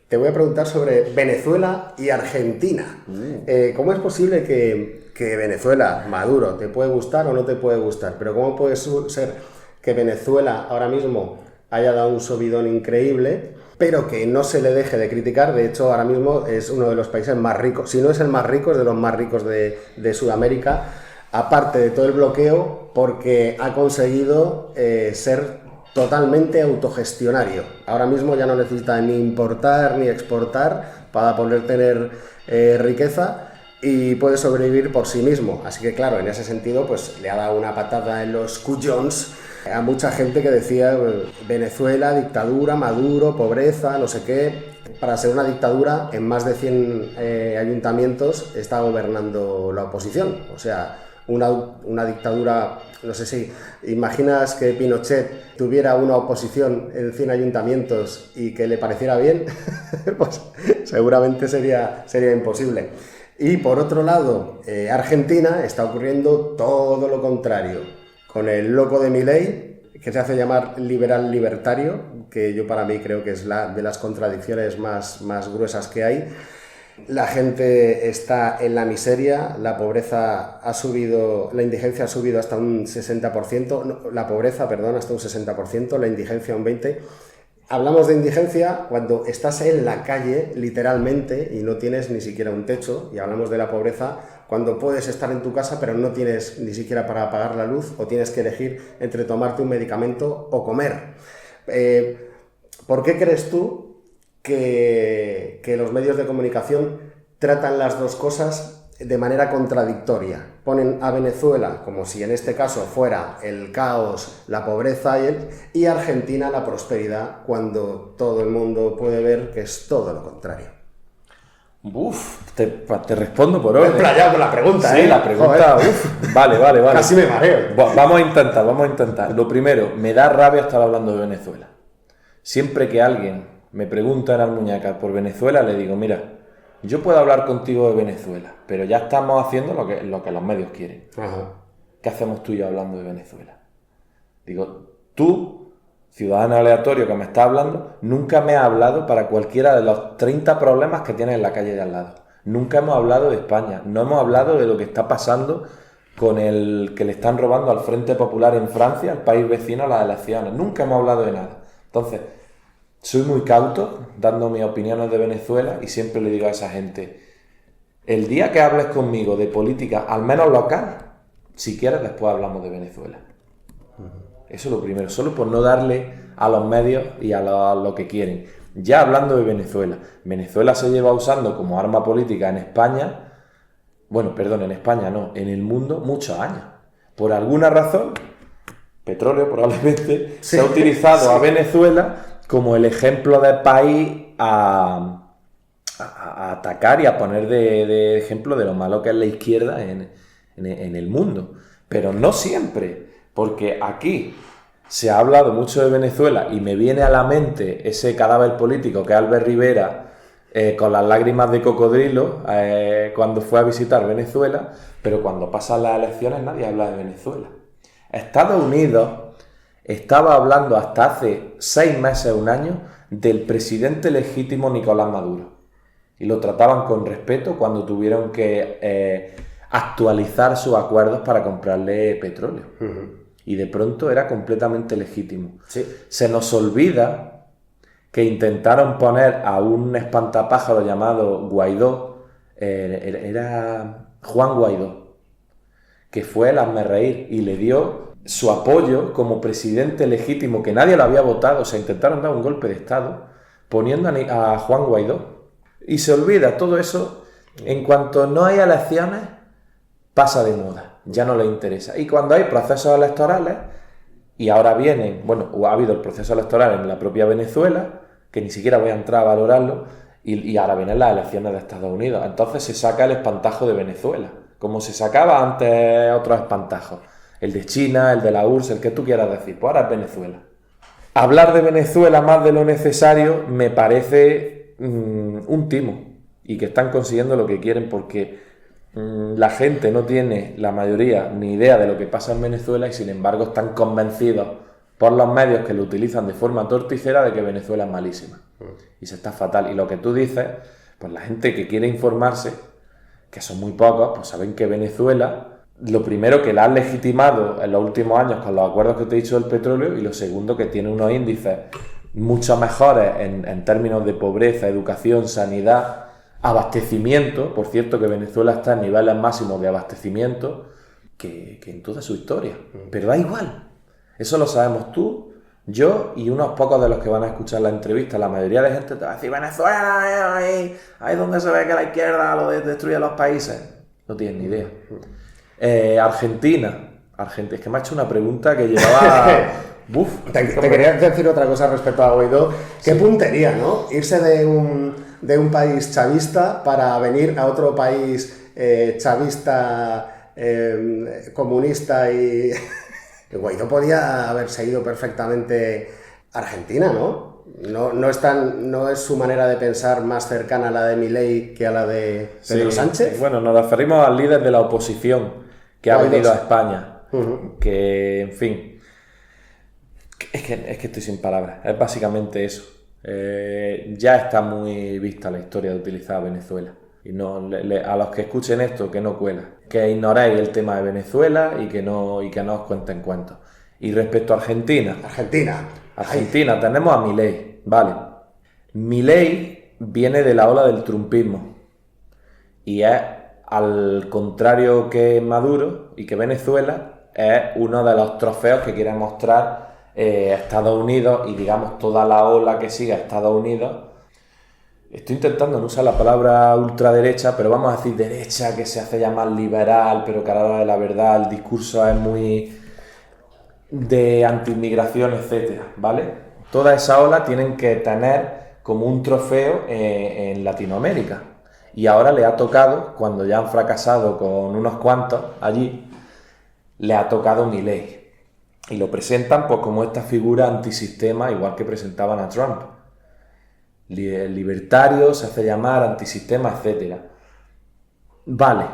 Te voy a preguntar sobre Venezuela y Argentina. ¿Cómo es posible que Venezuela, Maduro, te puede gustar o no te puede gustar? Pero ¿cómo puede ser que Venezuela ahora mismo haya dado un subidón increíble, pero que no se le deje de criticar? De hecho, ahora mismo es uno de los países más ricos, si no es el más rico, es de los más ricos de Sudamérica, aparte de todo el bloqueo, porque ha conseguido ser totalmente autogestionario. Ahora mismo ya no necesita ni importar ni exportar para poder tener riqueza, y puede sobrevivir por sí mismo. Así que claro, en ese sentido pues le ha dado una patada en los cuyons a mucha gente que decía Venezuela, dictadura, Maduro, pobreza, no sé qué. Para ser una dictadura, en más de 100 ayuntamientos está gobernando la oposición. O sea, una dictadura, no sé si imaginas que Pinochet tuviera una oposición en 100 ayuntamientos y que le pareciera bien, pues seguramente sería imposible. Y por otro lado, Argentina está ocurriendo todo lo contrario, con el loco de Milei, que se hace llamar liberal libertario, que yo para mí creo que es de las contradicciones más gruesas que hay. La gente está en la miseria, la pobreza ha subido, la indigencia ha subido hasta un 60%, no, la pobreza, perdón, hasta un 60%, la indigencia un 20%. Hablamos de indigencia cuando estás en la calle, literalmente, y no tienes ni siquiera un techo, y hablamos de la pobreza cuando puedes estar en tu casa pero no tienes ni siquiera para pagar la luz, o tienes que elegir entre tomarte un medicamento o comer. ¿Por qué crees tú que los medios de comunicación tratan las dos cosas de manera contradictoria. Ponen a Venezuela como si en este caso fuera el caos, la pobreza y Argentina la prosperidad, cuando todo el mundo puede ver que es todo lo contrario. Te respondo por orden. Me he playado con la pregunta, sí, la pregunta, vale. Casi me mareo. Vamos a intentar. Lo primero, me da rabia estar hablando de Venezuela. Siempre que alguien me pregunta en Almuñécar por Venezuela, le digo, mira, yo puedo hablar contigo de Venezuela, pero ya estamos haciendo lo que los medios quieren. Ajá. ¿Qué hacemos tú y yo hablando de Venezuela? Digo, tú, ciudadano aleatorio que me está hablando, nunca me has hablado para cualquiera de los 30 problemas que tienes en la calle de al lado. Nunca hemos hablado de España, no hemos hablado de lo que está pasando con el que le están robando al Frente Popular en Francia, el país vecino, las elecciones. Nunca hemos hablado de nada. Entonces, soy muy cauto dando mis opiniones de Venezuela y siempre le digo a esa gente, el día que hables conmigo de política, al menos local, si quieres después hablamos de Venezuela. Eso es lo primero, solo por no darle a los medios y a lo que quieren. Ya hablando de Venezuela, Venezuela se lleva usando como arma política en España, en España no, en el mundo muchos años. Por alguna razón, petróleo probablemente, se ha utilizado a Venezuela como el ejemplo de país a atacar y a poner de ejemplo de lo malo que es la izquierda en el mundo. Pero no siempre, porque aquí se ha hablado mucho de Venezuela y me viene a la mente ese cadáver político que es Albert Rivera con las lágrimas de cocodrilo cuando fue a visitar Venezuela, pero cuando pasan las elecciones nadie habla de Venezuela. Estados Unidos estaba hablando hasta hace 6 meses, un año, del presidente legítimo Nicolás Maduro. Y lo trataban con respeto cuando tuvieron que actualizar sus acuerdos para comprarle petróleo. Y de pronto era completamente legítimo. Sí. Se nos olvida que intentaron poner a un espantapájaro llamado Guaidó, era Juan Guaidó, que fue el hazmerreír y le dio su apoyo como presidente legítimo, que nadie lo había votado. O sea, intentaron dar un golpe de Estado poniendo a Juan Guaidó. Y se olvida todo eso. En cuanto no hay elecciones, pasa de moda, ya no le interesa. Y cuando hay procesos electorales, y ahora vienen, ha habido el proceso electoral en la propia Venezuela, que ni siquiera voy a entrar a valorarlo, y ahora vienen las elecciones de Estados Unidos. Entonces se saca el espantajo de Venezuela, como se sacaba antes otros espantajos. El de China, el de la URSS, el que tú quieras decir, pues ahora es Venezuela. Hablar de Venezuela más de lo necesario me parece un timo, y que están consiguiendo lo que quieren, porque la gente no tiene, la mayoría, ni idea de lo que pasa en Venezuela, y sin embargo están convencidos por los medios que lo utilizan de forma torticera de que Venezuela es malísima. Y se está fatal. Y lo que tú dices, pues la gente que quiere informarse, que son muy pocos, pues saben que Venezuela, lo primero que la han legitimado en los últimos años con los acuerdos que te he dicho del petróleo, y lo segundo que tiene unos índices mucho mejores en términos de pobreza, educación, sanidad, abastecimiento. Por cierto que Venezuela está en niveles máximos de abastecimiento que en toda su historia. Pero da igual. Eso lo sabemos tú, yo y unos pocos de los que van a escuchar la entrevista. La mayoría de gente te va a decir, Venezuela, ahí donde se ve que la izquierda lo destruye los países. No tienen ni idea. Argentina, es que me ha hecho una pregunta que llevaba... Te quería decir otra cosa respecto a Guaidó. Qué puntería, ¿no? Irse de un país chavista para venir a otro país chavista, comunista y... Guaidó podía haber seguido perfectamente Argentina, ¿no? No es su manera de pensar más cercana a la de Milei que a la de Pedro Sánchez. Bueno, nos referimos al líder de la oposición que ha venido a España. Que, en fin... Es que estoy sin palabras. Es básicamente eso. Ya está muy vista la historia de utilizar a Venezuela. Y a los que escuchen esto, que no cuela. Que ignoréis el tema de Venezuela y que no os cuenten cuentos. Y respecto a Argentina, tenemos a Milei. Vale. Milei viene de la ola del trumpismo. Y es, al contrario que Maduro y que Venezuela, es uno de los trofeos que quiere mostrar Estados Unidos, y digamos toda la ola que sigue a Estados Unidos, estoy intentando no usar la palabra ultraderecha, pero vamos a decir derecha, que se hace llamar liberal, pero que a la hora de la verdad el discurso es muy de anti-inmigración, etcétera, ¿vale? Toda esa ola tienen que tener como un trofeo en Latinoamérica. Y ahora le ha tocado, cuando ya han fracasado con unos cuantos allí, le ha tocado Milei. Y lo presentan pues como esta figura antisistema, igual que presentaban a Trump. El libertario, se hace llamar antisistema, etc. Vale,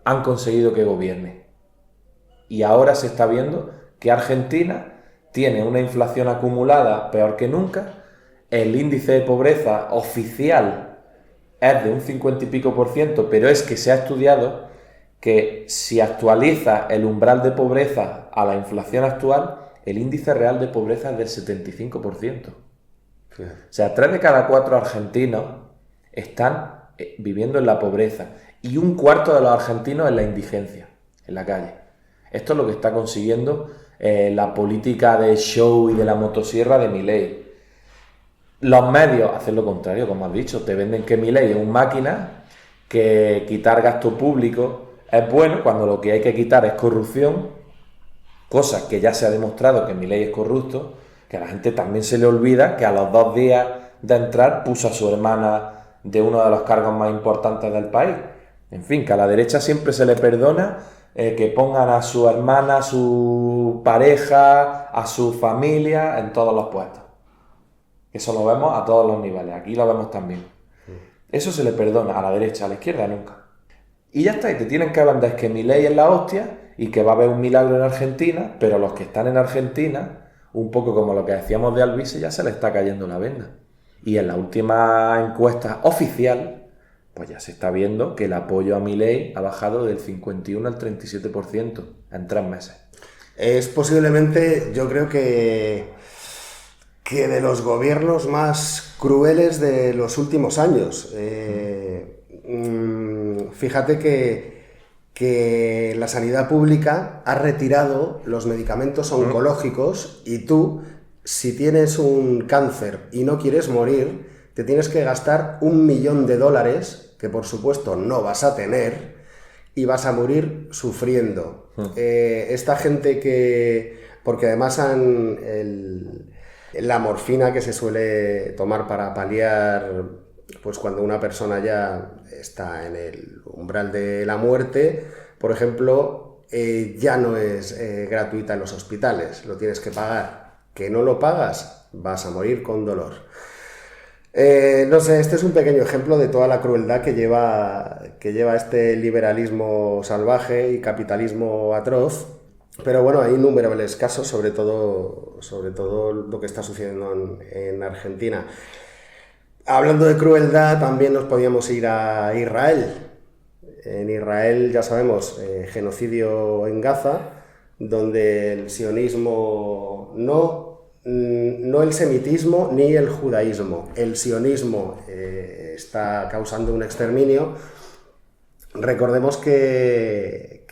han conseguido que gobierne. Y ahora se está viendo que Argentina tiene una inflación acumulada peor que nunca, el índice de pobreza oficial es de un 50 y pico %, pero es que se ha estudiado que si actualiza el umbral de pobreza a la inflación actual, el índice real de pobreza es del 75%. O sea, 3 de cada 4 argentinos están viviendo en la pobreza y un cuarto de los argentinos en la indigencia, en la calle. Esto es lo que está consiguiendo la política de show y de la motosierra de Milei. Los medios hacen lo contrario, como has dicho, te venden que Milei es un máquina, que quitar gasto público es bueno cuando lo que hay que quitar es corrupción, cosa que ya se ha demostrado que Milei es corrupto, que a la gente también se le olvida que a los 2 días de entrar puso a su hermana de uno de los cargos más importantes del país. En fin, que a la derecha siempre se le perdona que pongan a su hermana, a su pareja, a su familia en todos los puestos. Eso lo vemos a todos los niveles, aquí lo vemos también. Eso se le perdona a la derecha, a la izquierda nunca. Y ya está, y te tienen que vender que Milei es la hostia y que va a haber un milagro en Argentina, pero los que están en Argentina, un poco como lo que decíamos de Alvise, ya se le está cayendo la venda. Y en la última encuesta oficial, pues ya se está viendo que el apoyo a Milei ha bajado del 51 al 37% en 3 meses. Es posiblemente, yo creo que de los gobiernos más crueles de los últimos años. Fíjate que la sanidad pública ha retirado los medicamentos oncológicos y tú, si tienes un cáncer y no quieres morir, te tienes que gastar $1 millón, que por supuesto no vas a tener, y vas a morir sufriendo. Esta gente porque además la morfina que se suele tomar para paliar, pues cuando una persona ya está en el umbral de la muerte, por ejemplo, ya no es gratuita en los hospitales, lo tienes que pagar. Que no lo pagas, vas a morir con dolor. No sé, este es un pequeño ejemplo de toda la crueldad que lleva este liberalismo salvaje y capitalismo atroz. Pero bueno, hay innumerables casos, sobre todo lo que está sucediendo en Argentina. Hablando de crueldad, también nos podíamos ir a Israel. En Israel, ya sabemos, genocidio en Gaza, donde el sionismo, no el semitismo ni el judaísmo, el sionismo está causando un exterminio. Recordemos que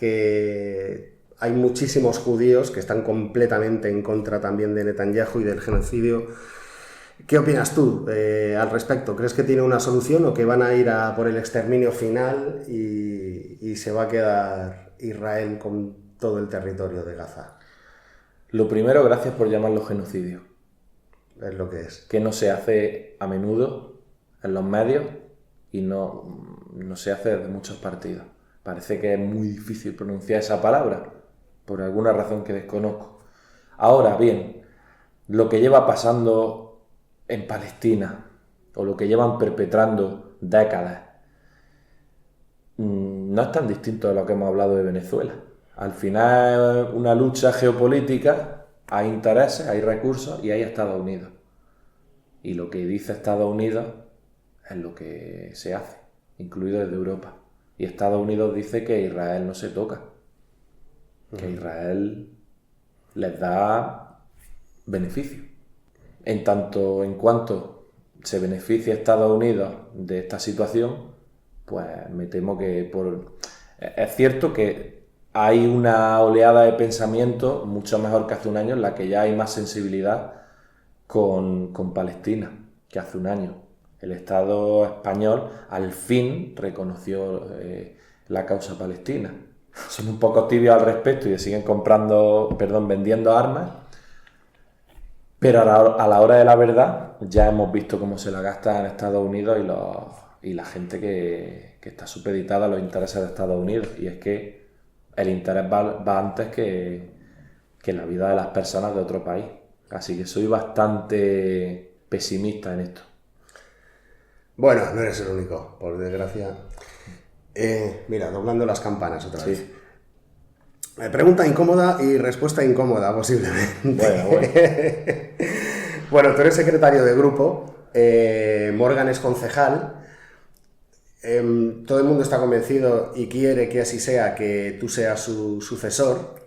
hay muchísimos judíos que están completamente en contra también de Netanyahu y del genocidio. ¿Qué opinas tú al respecto? ¿Crees que tiene una solución o que van a ir a por el exterminio final y se va a quedar Israel con todo el territorio de Gaza? Lo primero, gracias por llamarlo genocidio. Es lo que es. Que no se hace a menudo en los medios y no se hace desde muchos partidos. Parece que es muy difícil pronunciar esa palabra, por alguna razón que desconozco. Ahora bien, lo que lleva pasando en Palestina, o lo que llevan perpetrando décadas, no es tan distinto de lo que hemos hablado de Venezuela. Al final es una lucha geopolítica, hay intereses, hay recursos y hay Estados Unidos. Y lo que dice Estados Unidos es lo que se hace, incluido desde Europa. Y Estados Unidos dice que Israel no se toca, que Israel les da beneficio. En tanto en cuanto se beneficia Estados Unidos de esta situación, pues me temo que es cierto que hay una oleada de pensamiento mucho mejor que hace un año, en la que ya hay más sensibilidad con Palestina que hace un año. El Estado español al fin reconoció la causa palestina. Son un poco tibios al respecto y siguen vendiendo armas, pero a la hora de la verdad ya hemos visto cómo se la gasta en Estados Unidos y la gente que está supeditada a los intereses de Estados Unidos, y es que el interés va antes que la vida de las personas de otro país. Así que soy bastante pesimista en esto. Bueno, no eres el único, por desgracia. Mira, doblando las campanas otra vez. Pregunta incómoda y respuesta incómoda, posiblemente. Bueno. Bueno, tú eres secretario de grupo, Morgan es concejal. Todo el mundo está convencido y quiere que así sea, que tú seas su sucesor.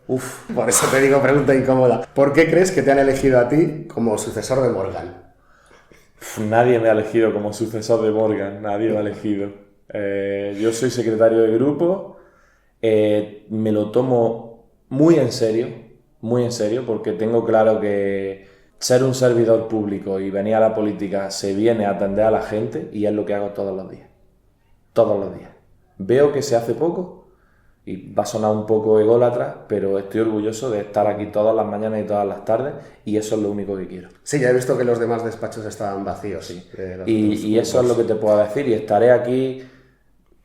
Por eso te digo pregunta incómoda. ¿Por qué crees que te han elegido a ti como sucesor de Morgan? Nadie me ha elegido como sucesor de Morgan, nadie me ha elegido. Yo soy secretario de grupo, me lo tomo muy en serio, porque tengo claro que ser un servidor público y venir a la política se viene a atender a la gente, y es lo que hago todos los días. Todos los días. Veo que se hace poco, y va a sonar un poco ególatra, pero estoy orgulloso de estar aquí todas las mañanas y todas las tardes, y eso es lo único que quiero. Sí, ya he visto que los demás despachos estaban vacíos. Sí. Y eso es lo que te puedo decir, y estaré aquí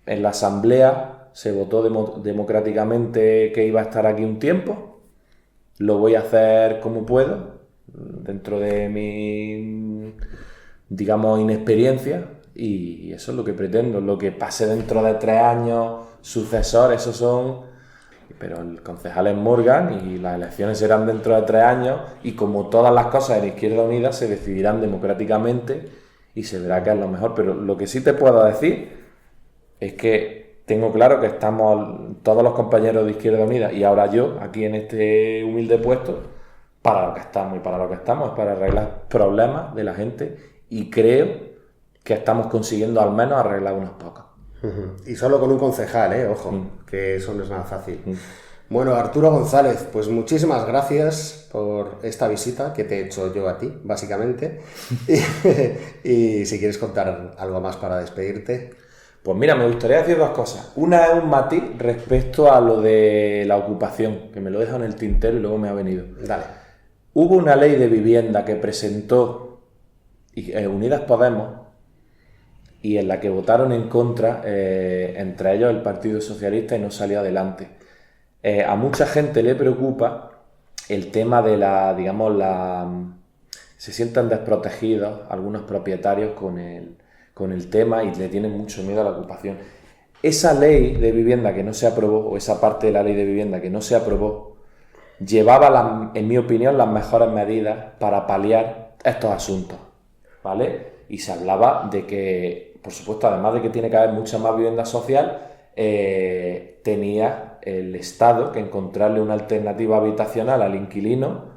en la asamblea. Se votó democráticamente que iba a estar aquí un tiempo. Lo voy a hacer como puedo, dentro de mi, digamos, inexperiencia, y eso es lo que pretendo. Lo que pase dentro de 3 años, sucesor, esos son... Pero el concejal es Morgan y las elecciones serán dentro de 3 años, y como todas las cosas en Izquierda Unida se decidirán democráticamente y se verá qué es lo mejor. Pero lo que sí te puedo decir es que tengo claro que estamos todos los compañeros de Izquierda Unida, y ahora yo aquí en este humilde puesto, para lo que estamos, y para lo que estamos es para arreglar problemas de la gente, y creo que estamos consiguiendo al menos arreglar unos pocos. Y solo con un concejal, ojo, que eso no es nada fácil. Bueno, Arturo González, pues muchísimas gracias por esta visita que te he hecho yo a ti, básicamente. Y si quieres contar algo más para despedirte. Pues mira, me gustaría decir 2 cosas. Una es un matiz respecto a lo de la ocupación, que me lo he dejado en el tintero y luego me ha venido. Dale. Hubo una ley de vivienda que presentó Unidas Podemos, y en la que votaron en contra, entre ellos el Partido Socialista, y no salió adelante. A mucha gente le preocupa el tema de se sienten desprotegidos algunos propietarios con el tema, y le tienen mucho miedo a la ocupación. Esa ley de vivienda que no se aprobó, o esa parte de la ley de vivienda que no se aprobó, llevaba, en mi opinión, las mejores medidas para paliar estos asuntos, ¿vale? Y se hablaba de que, por supuesto, además de que tiene que haber mucha más vivienda social, tenía el Estado que encontrarle una alternativa habitacional al inquilino,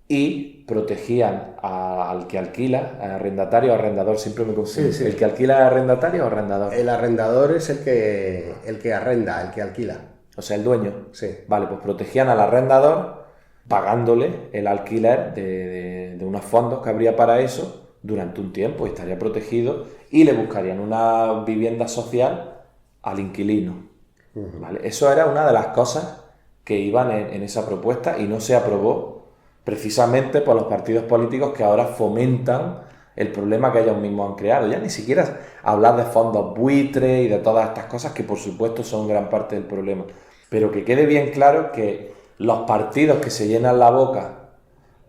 y protegían al que alquila, a arrendatario o arrendador, siempre me confundo. Sí. ¿El que alquila es arrendatario o arrendador? El arrendador es el que arrenda, el que alquila. O sea, el dueño. Sí. Vale, pues protegían al arrendador pagándole el alquiler de unos fondos que habría para eso durante un tiempo, y estaría protegido, y le buscarían una vivienda social al inquilino. ¿Vale? Eso era una de las cosas que iban en esa propuesta, y no se aprobó precisamente por los partidos políticos que ahora fomentan el problema que ellos mismos han creado. Ya ni siquiera hablar de fondos buitres y de todas estas cosas, que por supuesto son gran parte del problema. Pero que quede bien claro que los partidos que se llenan la boca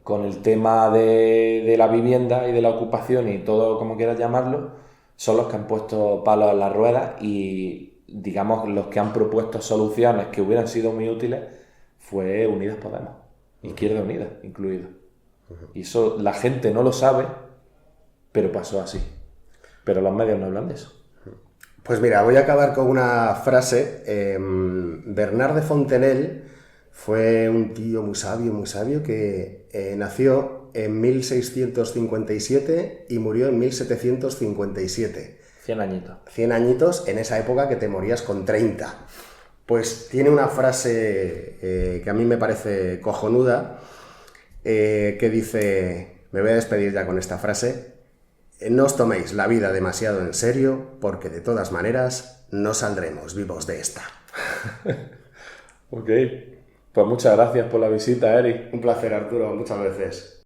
con el tema de la vivienda y de la ocupación y todo como quieras llamarlo, son los que han puesto palos en las ruedas, y digamos los que han propuesto soluciones que hubieran sido muy útiles fue Unidas Podemos, Izquierda Unida incluido. Y eso la gente no lo sabe, pero pasó así. Pero los medios no hablan de eso. Pues mira, voy a acabar con una frase. Bernard de Fontenelle fue un tío muy sabio, que nació en 1657 y murió en 1757. 100 añitos. 100 añitos en esa época que te morías con 30. Pues tiene una frase que a mí me parece cojonuda, que dice, me voy a despedir ya con esta frase, no os toméis la vida demasiado en serio, porque de todas maneras no saldremos vivos de esta. Ok, pues muchas gracias por la visita, Eric. Un placer, Arturo, muchas veces.